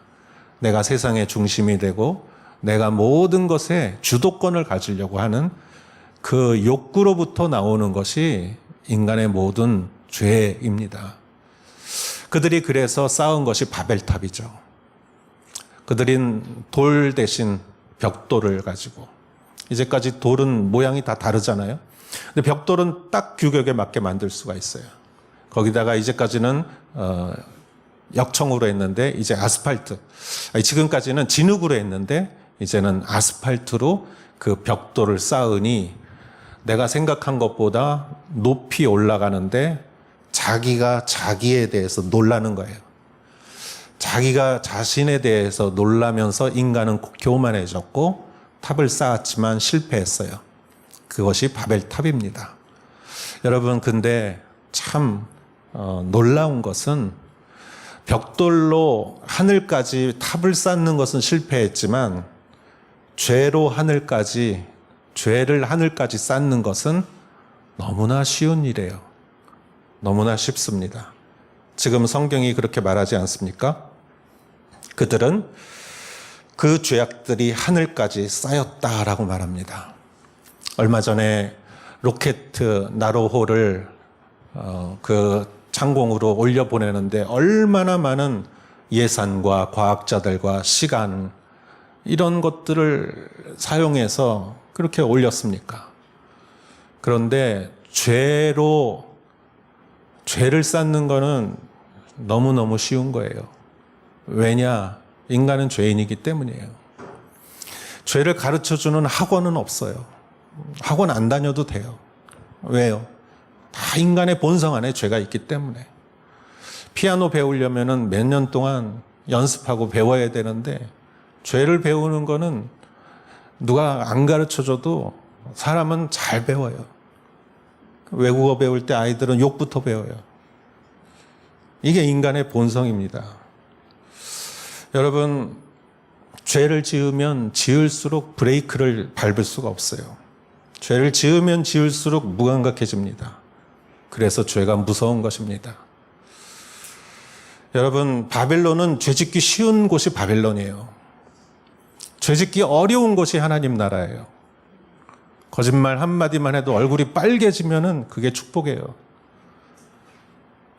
내가 세상의 중심이 되고 내가 모든 것에 주도권을 가지려고 하는 그 욕구로부터 나오는 것이 인간의 모든 죄입니다. 그들이 그래서 쌓은 것이 바벨탑이죠. 그들은 돌 대신 벽돌을 가지고, 이제까지 돌은 모양이 다 다르잖아요. 근데 벽돌은 딱 규격에 맞게 만들 수가 있어요. 거기다가 이제까지는 역청으로 했는데 이제 아스팔트, 지금까지는 진흙으로 했는데 이제는 아스팔트로 그 벽돌을 쌓으니 내가 생각한 것보다 높이 올라가는데 자기가 자기에 대해서 놀라는 거예요. 자기가 자신에 대해서 놀라면서 인간은 교만해졌고 탑을 쌓았지만 실패했어요. 그것이 바벨탑입니다. 여러분, 근데 참 놀라운 것은 벽돌로 하늘까지 탑을 쌓는 것은 실패했지만 죄로 하늘까지, 죄를 하늘까지 쌓는 것은 너무나 쉬운 일이에요. 너무나 쉽습니다. 지금 성경이 그렇게 말하지 않습니까? 그들은 그 죄악들이 하늘까지 쌓였다라고 말합니다. 얼마 전에 로켓 나로호를 그 창공으로 올려보내는데 얼마나 많은 예산과 과학자들과 시간 이런 것들을 사용해서 그렇게 올렸습니까? 그런데 죄를 쌓는 거는 너무너무 쉬운 거예요. 왜냐? 인간은 죄인이기 때문이에요. 죄를 가르쳐주는 학원은 없어요. 학원 안 다녀도 돼요. 왜요? 다 인간의 본성 안에 죄가 있기 때문에. 피아노 배우려면 몇 년 동안 연습하고 배워야 되는데 죄를 배우는 거는 누가 안 가르쳐줘도 사람은 잘 배워요. 외국어 배울 때 아이들은 욕부터 배워요. 이게 인간의 본성입니다. 여러분, 죄를 지으면 지을수록 브레이크를 밟을 수가 없어요. 죄를 지으면 지을수록 무감각해집니다. 그래서 죄가 무서운 것입니다. 여러분, 바벨론은 죄짓기 쉬운 곳이 바벨론이에요. 죄짓기 어려운 곳이 하나님 나라예요. 거짓말 한마디만 해도 얼굴이 빨개지면은 그게 축복이에요.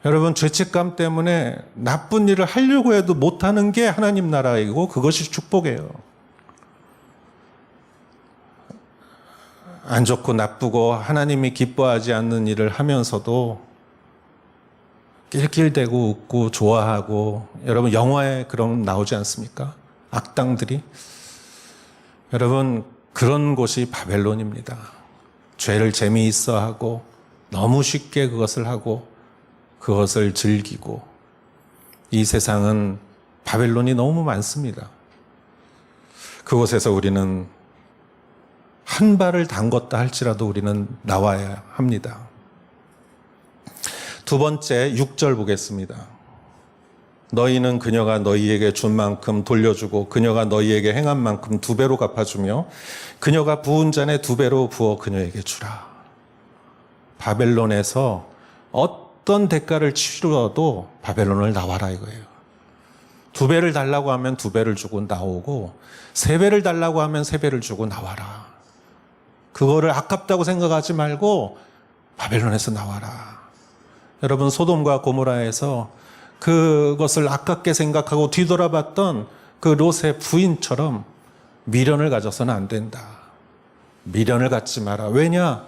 여러분, 죄책감 때문에 나쁜 일을 하려고 해도 못하는 게 하나님 나라이고 그것이 축복이에요. 안 좋고 나쁘고 하나님이 기뻐하지 않는 일을 하면서도 낄낄대고 웃고 좋아하고, 여러분 영화에 그럼 나오지 않습니까? 악당들이. 여러분, 그런 곳이 바벨론입니다. 죄를 재미있어 하고 너무 쉽게 그것을 하고 그것을 즐기고, 이 세상은 바벨론이 너무 많습니다. 그곳에서 우리는 한 발을 담궜다 할지라도 우리는 나와야 합니다. 두 번째 6절 보겠습니다. 너희는 그녀가 너희에게 준 만큼 돌려주고 그녀가 너희에게 행한 만큼 2배로 갚아주며 그녀가 부은 잔에 2배로 부어 그녀에게 주라. 바벨론에서 어떤 대가를 치르어도 바벨론을 나와라 이거예요. 2배를 달라고 하면 2배를 주고 나오고 3배를 달라고 하면 3배를 주고 나와라. 그거를 아깝다고 생각하지 말고 바벨론에서 나와라. 여러분, 소돔과 고모라에서 그것을 아깝게 생각하고 뒤돌아봤던 그 롯의 부인처럼 미련을 가져서는 안 된다. 미련을 갖지 마라. 왜냐?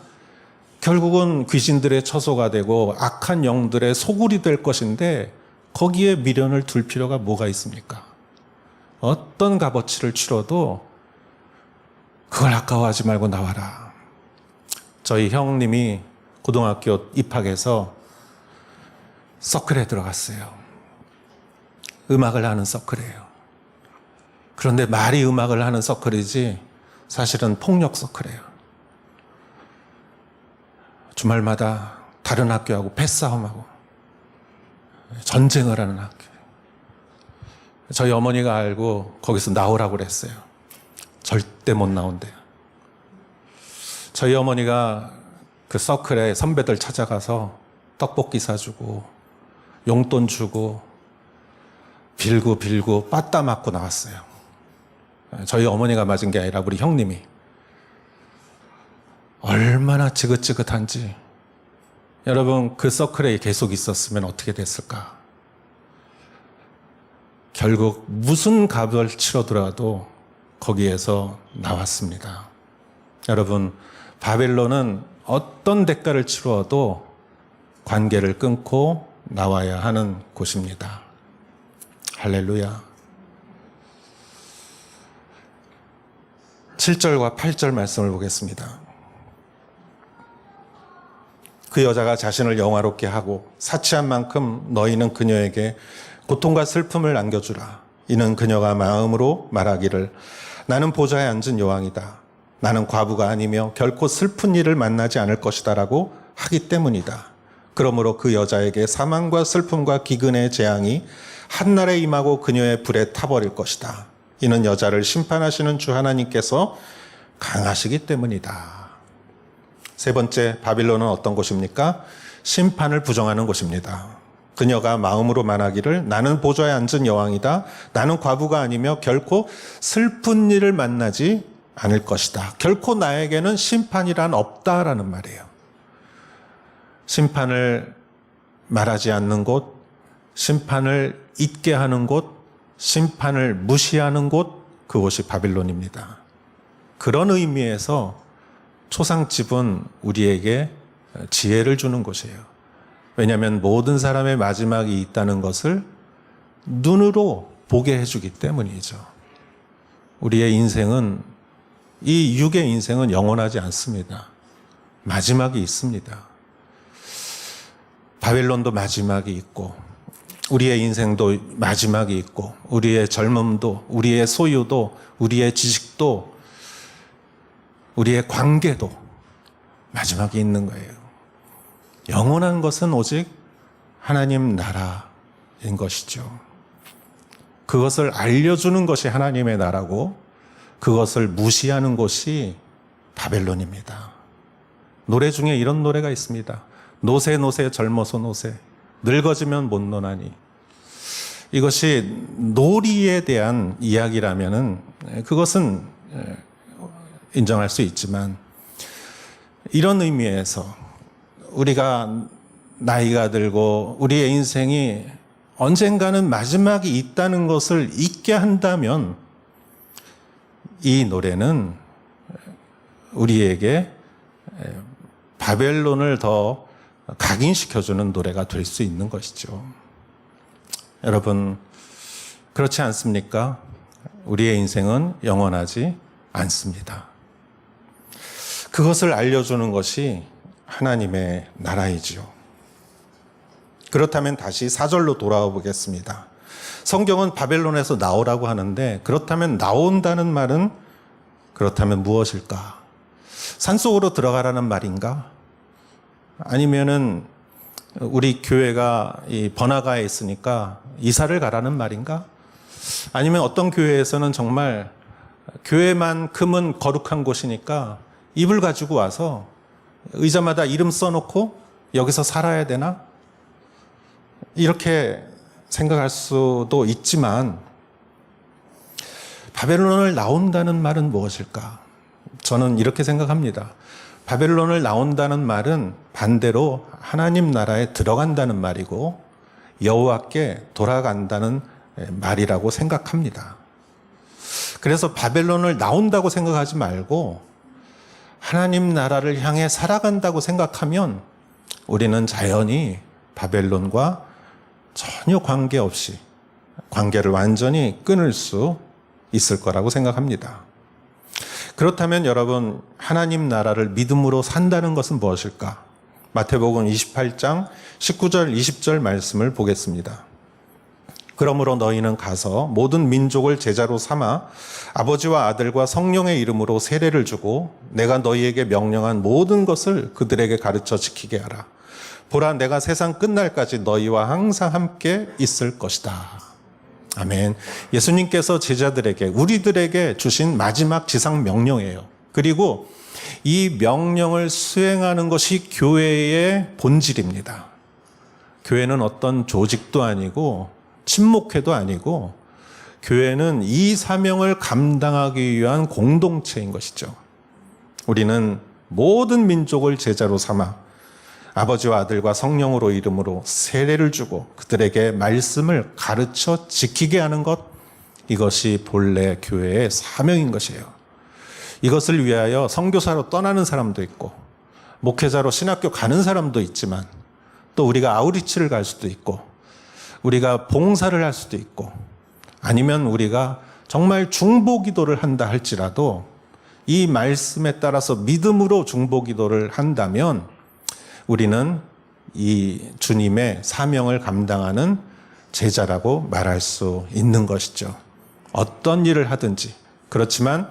결국은 귀신들의 처소가 되고 악한 영들의 소굴이 될 것인데 거기에 미련을 둘 필요가 뭐가 있습니까? 어떤 값어치를 치러도 그걸 아까워하지 말고 나와라. 저희 형님이 고등학교 입학해서 서클에 들어갔어요. 음악을 하는 서클이에요. 그런데 말이 음악을 하는 서클이지 사실은 폭력 서클이에요. 주말마다 다른 학교하고 패싸움하고 전쟁을 하는 학교. 저희 어머니가 알고 거기서 나오라고 그랬어요. 절대 못 나온대요. 저희 어머니가 그 서클에 선배들 찾아가서 떡볶이 사주고 용돈 주고 빌고 빠따 맞고 나왔어요. 저희 어머니가 맞은 게 아니라 우리 형님이. 얼마나 지긋지긋한지. 여러분, 그 서클에 계속 있었으면 어떻게 됐을까? 결국 무슨 값을 치르더라도 거기에서 나왔습니다. 여러분, 바벨론은 어떤 대가를 치루어도 관계를 끊고 나와야 하는 곳입니다. 할렐루야. 7절과 8절 말씀을 보겠습니다. 그 여자가 자신을 영화롭게 하고 사치한 만큼 너희는 그녀에게 고통과 슬픔을 안겨주라. 이는 그녀가 마음으로 말하기를 나는 보좌에 앉은 여왕이다. 나는 과부가 아니며 결코 슬픈 일을 만나지 않을 것이다 라고 하기 때문이다. 그러므로 그 여자에게 사망과 슬픔과 기근의 재앙이 한날에 임하고 그녀의 불에 타버릴 것이다. 이는 여자를 심판하시는 주 하나님께서 강하시기 때문이다. 세 번째, 바빌론은 어떤 곳입니까? 심판을 부정하는 곳입니다. 그녀가 마음으로 말하기를 나는 보좌에 앉은 여왕이다. 나는 과부가 아니며 결코 슬픈 일을 만나지 않을 것이다. 결코 나에게는 심판이란 없다라는 말이에요. 심판을 말하지 않는 곳, 심판을 잊게 하는 곳, 심판을 무시하는 곳, 그곳이 바빌론입니다. 그런 의미에서 초상집은 우리에게 지혜를 주는 곳이에요. 왜냐하면 모든 사람의 마지막이 있다는 것을 눈으로 보게 해주기 때문이죠. 우리의 인생은, 이 육의 인생은 영원하지 않습니다. 마지막이 있습니다. 바벨론도 마지막이 있고, 우리의 인생도 마지막이 있고, 우리의 젊음도, 우리의 소유도, 우리의 지식도, 우리의 관계도 마지막이 있는 거예요. 영원한 것은 오직 하나님 나라인 것이죠. 그것을 알려주는 것이 하나님의 나라고, 그것을 무시하는 곳이 바벨론입니다. 노래 중에 이런 노래가 있습니다. 노새 노새 젊어서 노새 늙어지면 못 노나니. 이것이 놀이에 대한 이야기라면은 그것은 인정할 수 있지만, 이런 의미에서 우리가 나이가 들고 우리의 인생이 언젠가는 마지막이 있다는 것을 잊게 한다면 이 노래는 우리에게 바벨론을 더 각인시켜주는 노래가 될 수 있는 것이죠. 여러분, 그렇지 않습니까? 우리의 인생은 영원하지 않습니다. 그것을 알려주는 것이 하나님의 나라이지요. 그렇다면 다시 4절로 돌아와 보겠습니다. 성경은 바벨론에서 나오라고 하는데, 그렇다면 나온다는 말은 그렇다면 무엇일까? 산속으로 들어가라는 말인가? 아니면은 우리 교회가 이 번화가에 있으니까 이사를 가라는 말인가? 아니면 어떤 교회에서는 정말 교회만큼은 거룩한 곳이니까 이불 가지고 와서 의자마다 이름 써놓고 여기서 살아야 되나? 이렇게 생각할 수도 있지만, 바벨론을 나온다는 말은 무엇일까? 저는 이렇게 생각합니다. 바벨론을 나온다는 말은 반대로 하나님 나라에 들어간다는 말이고, 여호와께 돌아간다는 말이라고 생각합니다. 그래서 바벨론을 나온다고 생각하지 말고 하나님 나라를 향해 살아간다고 생각하면 우리는 자연히 바벨론과 전혀 관계없이 관계를 완전히 끊을 수 있을 거라고 생각합니다. 그렇다면 여러분, 하나님 나라를 믿음으로 산다는 것은 무엇일까? 마태복음 28장 19절 20절 말씀을 보겠습니다. 그러므로 너희는 가서 모든 민족을 제자로 삼아 아버지와 아들과 성령의 이름으로 세례를 주고 내가 너희에게 명령한 모든 것을 그들에게 가르쳐 지키게 하라. 보라, 내가 세상 끝날까지 너희와 항상 함께 있을 것이다. 아멘. 예수님께서 제자들에게, 우리들에게 주신 마지막 지상 명령이에요. 그리고 이 명령을 수행하는 것이 교회의 본질입니다. 교회는 어떤 조직도 아니고 친목회도 아니고, 교회는 이 사명을 감당하기 위한 공동체인 것이죠. 우리는 모든 민족을 제자로 삼아 아버지와 아들과 성령으로 이름으로 세례를 주고 그들에게 말씀을 가르쳐 지키게 하는 것, 이것이 본래 교회의 사명인 것이에요. 이것을 위하여 선교사로 떠나는 사람도 있고 목회자로 신학교 가는 사람도 있지만, 또 우리가 아우리치를 갈 수도 있고 우리가 봉사를 할 수도 있고, 아니면 우리가 정말 중보기도를 한다 할지라도 이 말씀에 따라서 믿음으로 중보기도를 한다면 우리는 이 주님의 사명을 감당하는 제자라고 말할 수 있는 것이죠. 어떤 일을 하든지. 그렇지만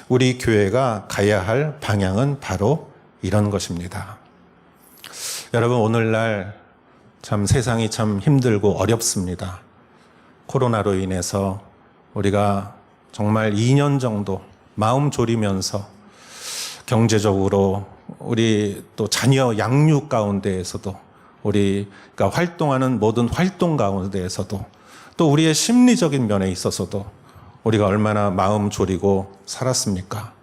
우리 교회가 가야 할 방향은 바로 이런 것입니다. 여러분, 오늘날 참 세상이 참 힘들고 어렵습니다. 코로나로 인해서 우리가 정말 2년 정도 마음 졸이면서 경제적으로 우리 또 자녀 양육 가운데에서도 우리가 활동하는 모든 활동 가운데에서도 또 우리의 심리적인 면에 있어서도 우리가 얼마나 마음 졸이고 살았습니까?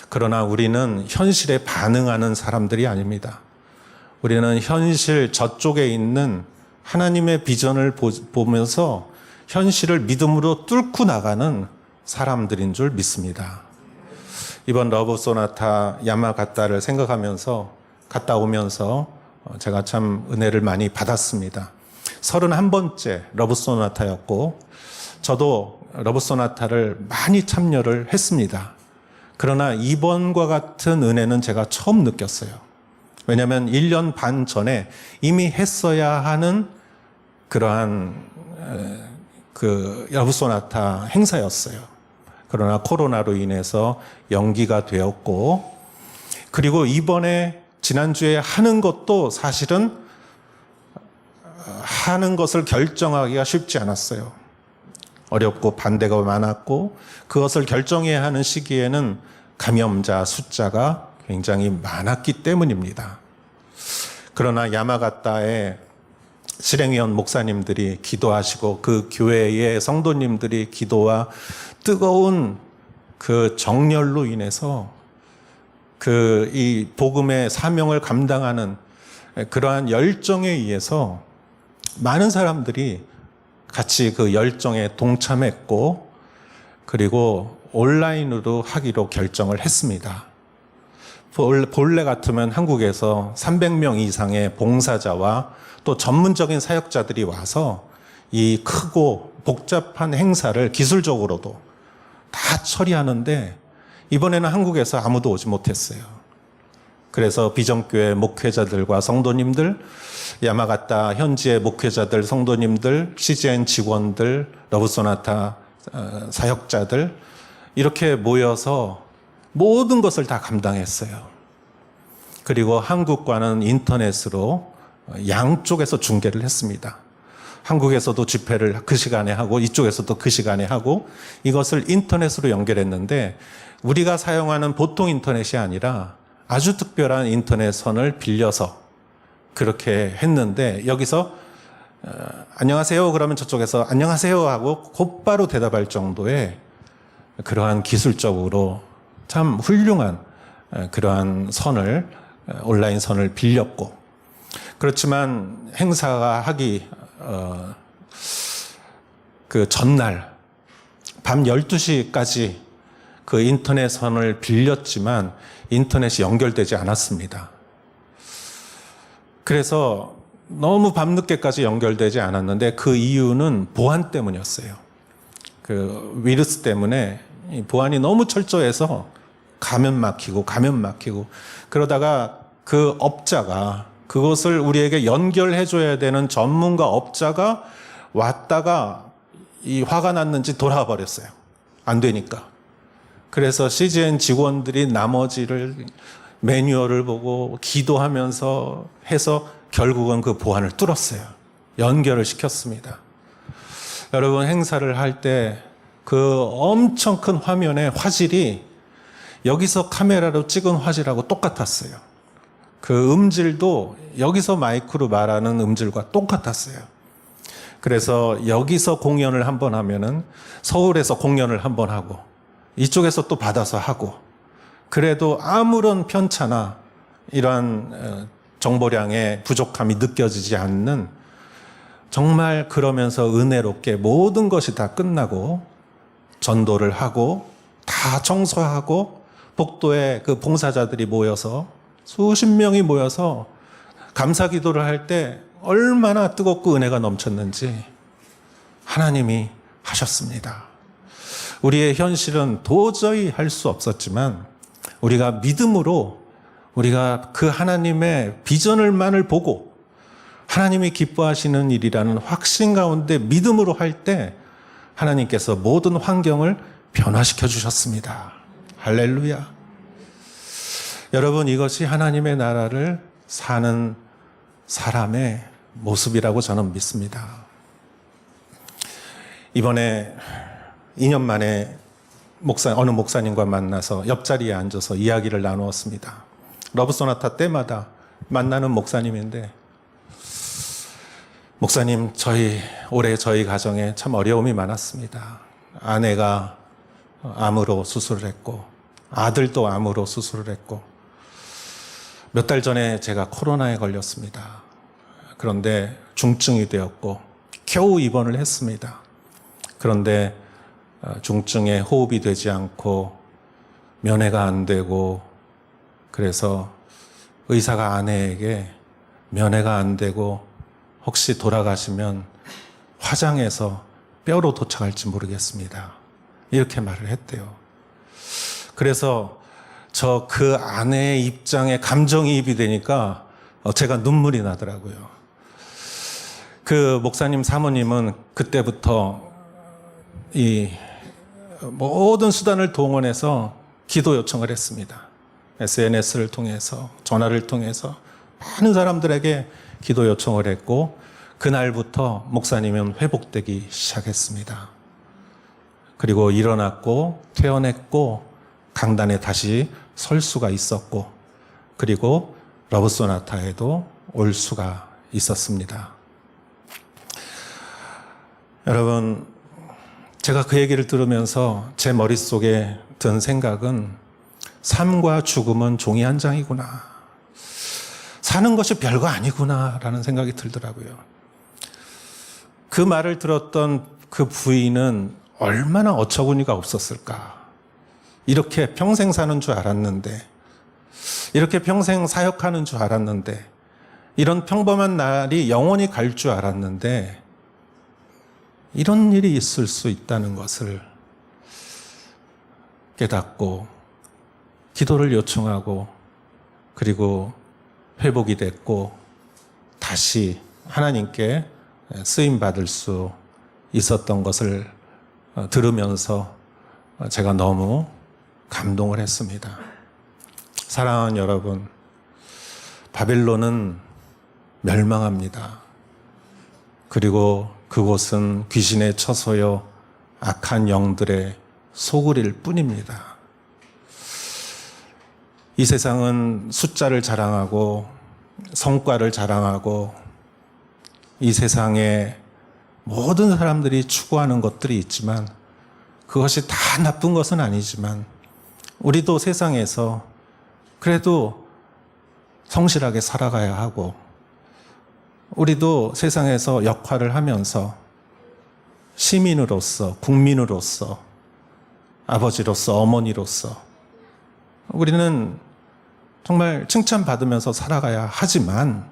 그러나 우리는 현실에 반응하는 사람들이 아닙니다. 우리는 현실 저쪽에 있는 하나님의 비전을 보면서 현실을 믿음으로 뚫고 나가는 사람들인 줄 믿습니다. 이번 러브 소나타 야마가타를 생각하면서 갔다 오면서 제가 참 은혜를 많이 받았습니다. 31번째 러브 소나타였고 저도 러브 소나타를 많이 참여를 했습니다. 그러나 이번과 같은 은혜는 제가 처음 느꼈어요. 왜냐하면 1년 반 전에 이미 했어야 하는 그러한 그 러브 소나타 행사였어요. 그러나 코로나로 인해서 연기가 되었고, 그리고 이번에 지난주에 하는 것도 사실은 하는 것을 결정하기가 쉽지 않았어요. 어렵고 반대가 많았고, 그것을 결정해야 하는 시기에는 감염자 숫자가 굉장히 많았기 때문입니다. 그러나 야마가타에 실행위원 목사님들이 기도하시고 그 교회의 성도님들이 기도와 뜨거운 그 정열로 인해서 그 이 복음의 사명을 감당하는 그러한 열정에 의해서 많은 사람들이 같이 그 열정에 동참했고, 그리고 온라인으로 하기로 결정을 했습니다. 본래 같으면 한국에서 300명 이상의 봉사자와 또 전문적인 사역자들이 와서 이 크고 복잡한 행사를 기술적으로도 다 처리하는데 이번에는 한국에서 아무도 오지 못했어요. 그래서 비전교회 목회자들과 성도님들, 야마가타 현지의 목회자들, 성도님들, CGN 직원들, 러브소나타 사역자들 이렇게 모여서 모든 것을 다 감당했어요. 그리고 한국과는 인터넷으로 양쪽에서 중계를 했습니다. 한국에서도 집회를 그 시간에 하고 이쪽에서도 그 시간에 하고 이것을 인터넷으로 연결했는데 우리가 사용하는 보통 인터넷이 아니라 아주 특별한 인터넷 선을 빌려서 그렇게 했는데 여기서 안녕하세요 그러면 저쪽에서 안녕하세요 하고 곧바로 대답할 정도의 그러한 기술적으로 참 훌륭한 그러한 선을 온라인 선을 빌렸고, 그렇지만 행사가 하기 그 전날 밤 12시까지 그 인터넷 선을 빌렸지만 인터넷이 연결되지 않았습니다. 그래서 너무 밤늦게까지 연결되지 않았는데 그 이유는 보안 때문이었어요. 그 위르스 때문에 보안이 너무 철저해서 가면 막히고 그러다가 그 업자가 그것을 우리에게 연결해 줘야 되는 전문가 업자가 왔다가 이 화가 났는지 돌아와 버렸어요. 안 되니까. 그래서 CGN 직원들이 나머지를 매뉴얼을 보고 기도하면서 해서 결국은 그 보안을 뚫었어요. 연결을 시켰습니다. 여러분 행사를 할 때 그 엄청 큰 화면의 화질이 여기서 카메라로 찍은 화질하고 똑같았어요. 그 음질도 여기서 마이크로 말하는 음질과 똑같았어요. 그래서 여기서 공연을 한번 하면은 서울에서 공연을 한번 하고 이쪽에서 또 받아서 하고, 그래도 아무런 편차나 이러한 정보량의 부족함이 느껴지지 않는, 정말 그러면서 은혜롭게 모든 것이 다 끝나고 전도를 하고 다 청소하고 복도에 그 봉사자들이 모여서 수십 명이 모여서 감사 기도를 할 때 얼마나 뜨겁고 은혜가 넘쳤는지 하나님이 하셨습니다. 우리의 현실은 도저히 할 수 없었지만 우리가 믿음으로 우리가 그 하나님의 비전을만을 보고 하나님이 기뻐하시는 일이라는 확신 가운데 믿음으로 할 때 하나님께서 모든 환경을 변화시켜 주셨습니다. 할렐루야. 여러분, 이것이 하나님의 나라를 사는 사람의 모습이라고 저는 믿습니다. 이번에 2년 만에 어느 목사님과 만나서 옆자리에 앉아서 이야기를 나누었습니다. 러브소나타 때마다 만나는 목사님인데, 목사님, 올해 저희 가정에 참 어려움이 많았습니다. 아내가 암으로 수술을 했고, 아들도 암으로 수술을 했고, 몇 달 전에 제가 코로나에 걸렸습니다. 그런데 중증이 되었고, 겨우 입원을 했습니다. 그런데 중증에 호흡이 되지 않고 면회가 안 되고, 그래서 의사가 아내에게 면회가 안 되고 혹시 돌아가시면 화장해서 뼈로 도착할지 모르겠습니다, 이렇게 말을 했대요. 그래서 그 아내의 입장에 감정이입이 되니까 제가 눈물이 나더라고요. 그 목사님 사모님은 그때부터 이 모든 수단을 동원해서 기도 요청을 했습니다. SNS를 통해서, 전화를 통해서 많은 사람들에게 기도 요청을 했고, 그날부터 목사님은 회복되기 시작했습니다. 그리고 일어났고 퇴원했고 강단에 다시 설 수가 있었고, 그리고 러브소나타에도 올 수가 있었습니다. 여러분, 제가 그 얘기를 들으면서 제 머릿속에 든 생각은, 삶과 죽음은 종이 한 장이구나, 사는 것이 별거 아니구나 라는 생각이 들더라고요. 그 말을 들었던 그 부인은 얼마나 어처구니가 없었을까. 이렇게 평생 사는 줄 알았는데, 이렇게 평생 사역하는 줄 알았는데, 이런 평범한 날이 영원히 갈 줄 알았는데, 이런 일이 있을 수 있다는 것을 깨닫고 기도를 요청하고, 그리고 회복이 됐고 다시 하나님께 쓰임받을 수 있었던 것을 들으면서 제가 너무 감동을 했습니다. 사랑하는 여러분, 바벨론은 멸망합니다. 그리고 그곳은 귀신의 처소요 악한 영들의 소굴일 뿐입니다. 이 세상은 숫자를 자랑하고 성과를 자랑하고, 이 세상에 모든 사람들이 추구하는 것들이 있지만, 그것이 다 나쁜 것은 아니지만, 우리도 세상에서 그래도 성실하게 살아가야 하고, 우리도 세상에서 역할을 하면서 시민으로서, 국민으로서, 아버지로서, 어머니로서 우리는 정말 칭찬받으면서 살아가야 하지만,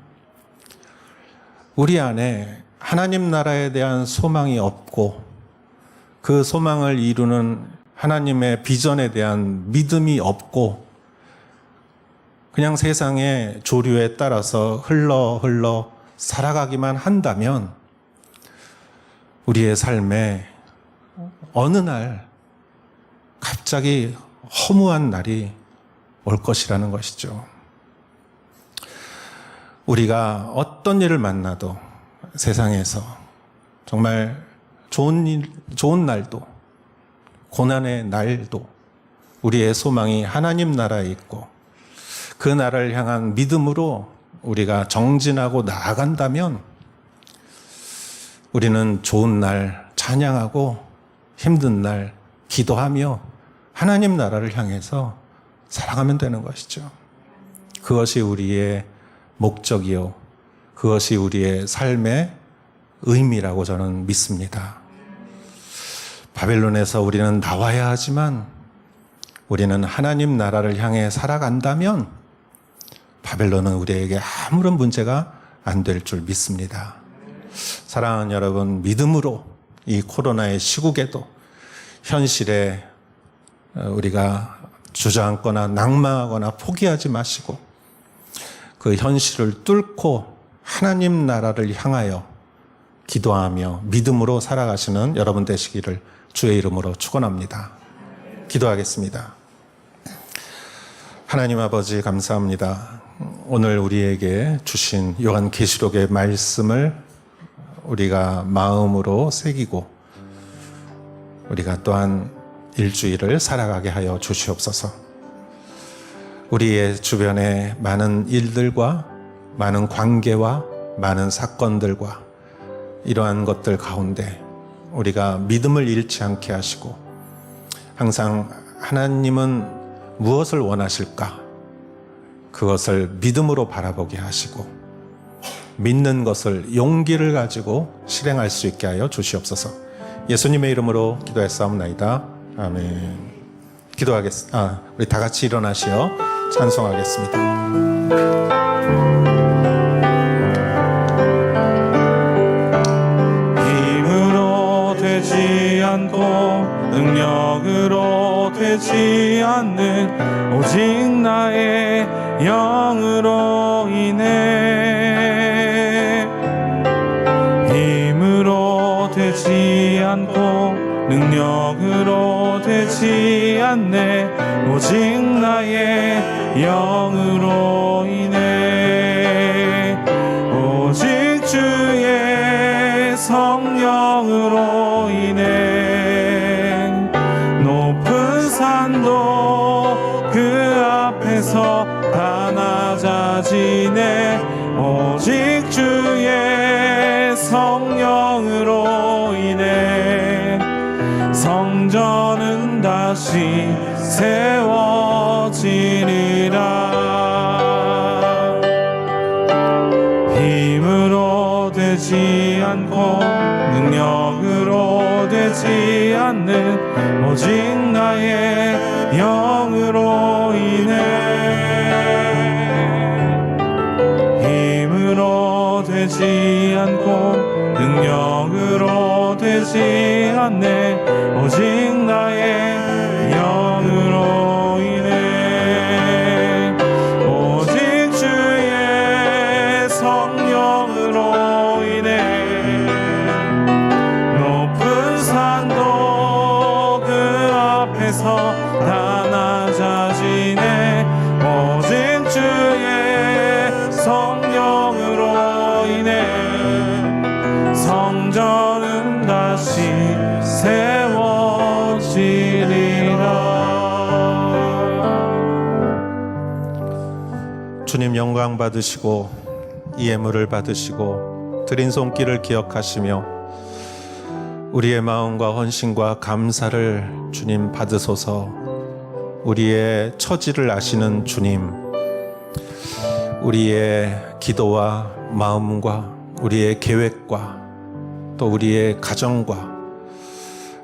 우리 안에 하나님 나라에 대한 소망이 없고, 그 소망을 이루는 하나님의 비전에 대한 믿음이 없고, 그냥 세상의 조류에 따라서 흘러 살아가기만 한다면, 우리의 삶에 어느 날 갑자기 허무한 날이 올 것이라는 것이죠. 우리가 어떤 일을 만나도 세상에서 정말 좋은 날도 고난의 날도 우리의 소망이 하나님 나라에 있고, 그 나라를 향한 믿음으로 우리가 정진하고 나아간다면, 우리는 좋은 날 찬양하고 힘든 날 기도하며 하나님 나라를 향해서 살아가면 되는 것이죠. 그것이 우리의 목적이요, 그것이 우리의 삶의 의미라고 저는 믿습니다. 바벨론에서 우리는 나와야 하지만, 우리는 하나님 나라를 향해 살아간다면 바벨론은 우리에게 아무런 문제가 안 될 줄 믿습니다. 사랑하는 여러분, 믿음으로 이 코로나의 시국에도 현실에 우리가 주저앉거나 낙망하거나 포기하지 마시고, 그 현실을 뚫고 하나님 나라를 향하여 기도하며 믿음으로 살아가시는 여러분 되시기를 주의 이름으로 축원합니다. 기도하겠습니다. 하나님 아버지, 감사합니다. 오늘 우리에게 주신 요한계시록의 말씀을 우리가 마음으로 새기고 우리가 또한 일주일을 살아가게 하여 주시옵소서. 우리의 주변에 많은 일들과 많은 관계와 많은 사건들과 이러한 것들 가운데 우리가 믿음을 잃지 않게 하시고 항상 하나님은 무엇을 원하실까? 그것을 믿음으로 바라보게 하시고 믿는 것을 용기를 가지고 실행할 수 있게 하여 주시옵소서. 예수님의 이름으로 기도했사옵나이다. 아멘. 우리 다 같이 일어나시어 찬송하겠습니다. 되지 않고 능력으로 되지 않는 오직 나의 영으로 인해 힘으로 되지 않고 능력으로 되지 않네 오직 나의 영으로 인해 오직 주의 성령으로 인해 높은 산도 그 앞에서 다 낮아지네 오직 주의 성령으로 인해 성전은 다시 세워지리라 힘으로 되지 않고 능력으로 되지 않는 오직 나의 영으로 인해 힘으로 되지 않고 능력으로 되지 않네 오직 나의 영으로 인해 오직 주의 성령으로 인해 높은 산도 그 앞에서 다 낮아지네 오직 주의 성령으로 인해 성전은 다시 세워지리라. 주님 영광 받으시고 이 예물을 받으시고 드린 손길을 기억하시며 우리의 마음과 헌신과 감사를 주님 받으소서. 우리의 처지를 아시는 주님, 우리의 기도와 마음과 우리의 계획과 또 우리의 가정과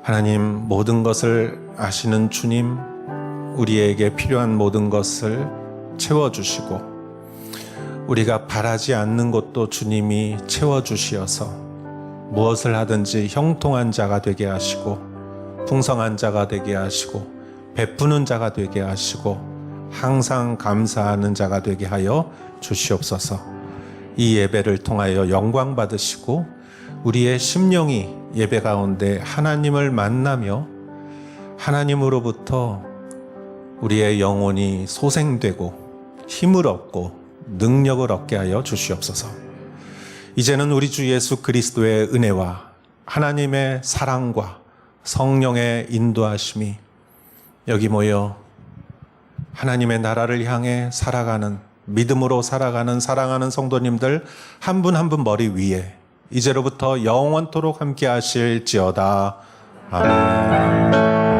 하나님 모든 것을 아시는 주님, 우리에게 필요한 모든 것을 채워주시고 우리가 바라지 않는 것도 주님이 채워주시어서 무엇을 하든지 형통한 자가 되게 하시고 풍성한 자가 되게 하시고 베푸는 자가 되게 하시고 항상 감사하는 자가 되게 하여 주시옵소서. 이 예배를 통하여 영광 받으시고 우리의 심령이 예배 가운데 하나님을 만나며 하나님으로부터 우리의 영혼이 소생되고 힘을 얻고 능력을 얻게 하여 주시옵소서. 이제는 우리 주 예수 그리스도의 은혜와 하나님의 사랑과 성령의 인도하심이 여기 모여 하나님의 나라를 향해 살아가는 믿음으로 살아가는 사랑하는 성도님들 한 분 한 분 머리 위에 이제로부터 영원토록 함께 하실지어다. 아멘.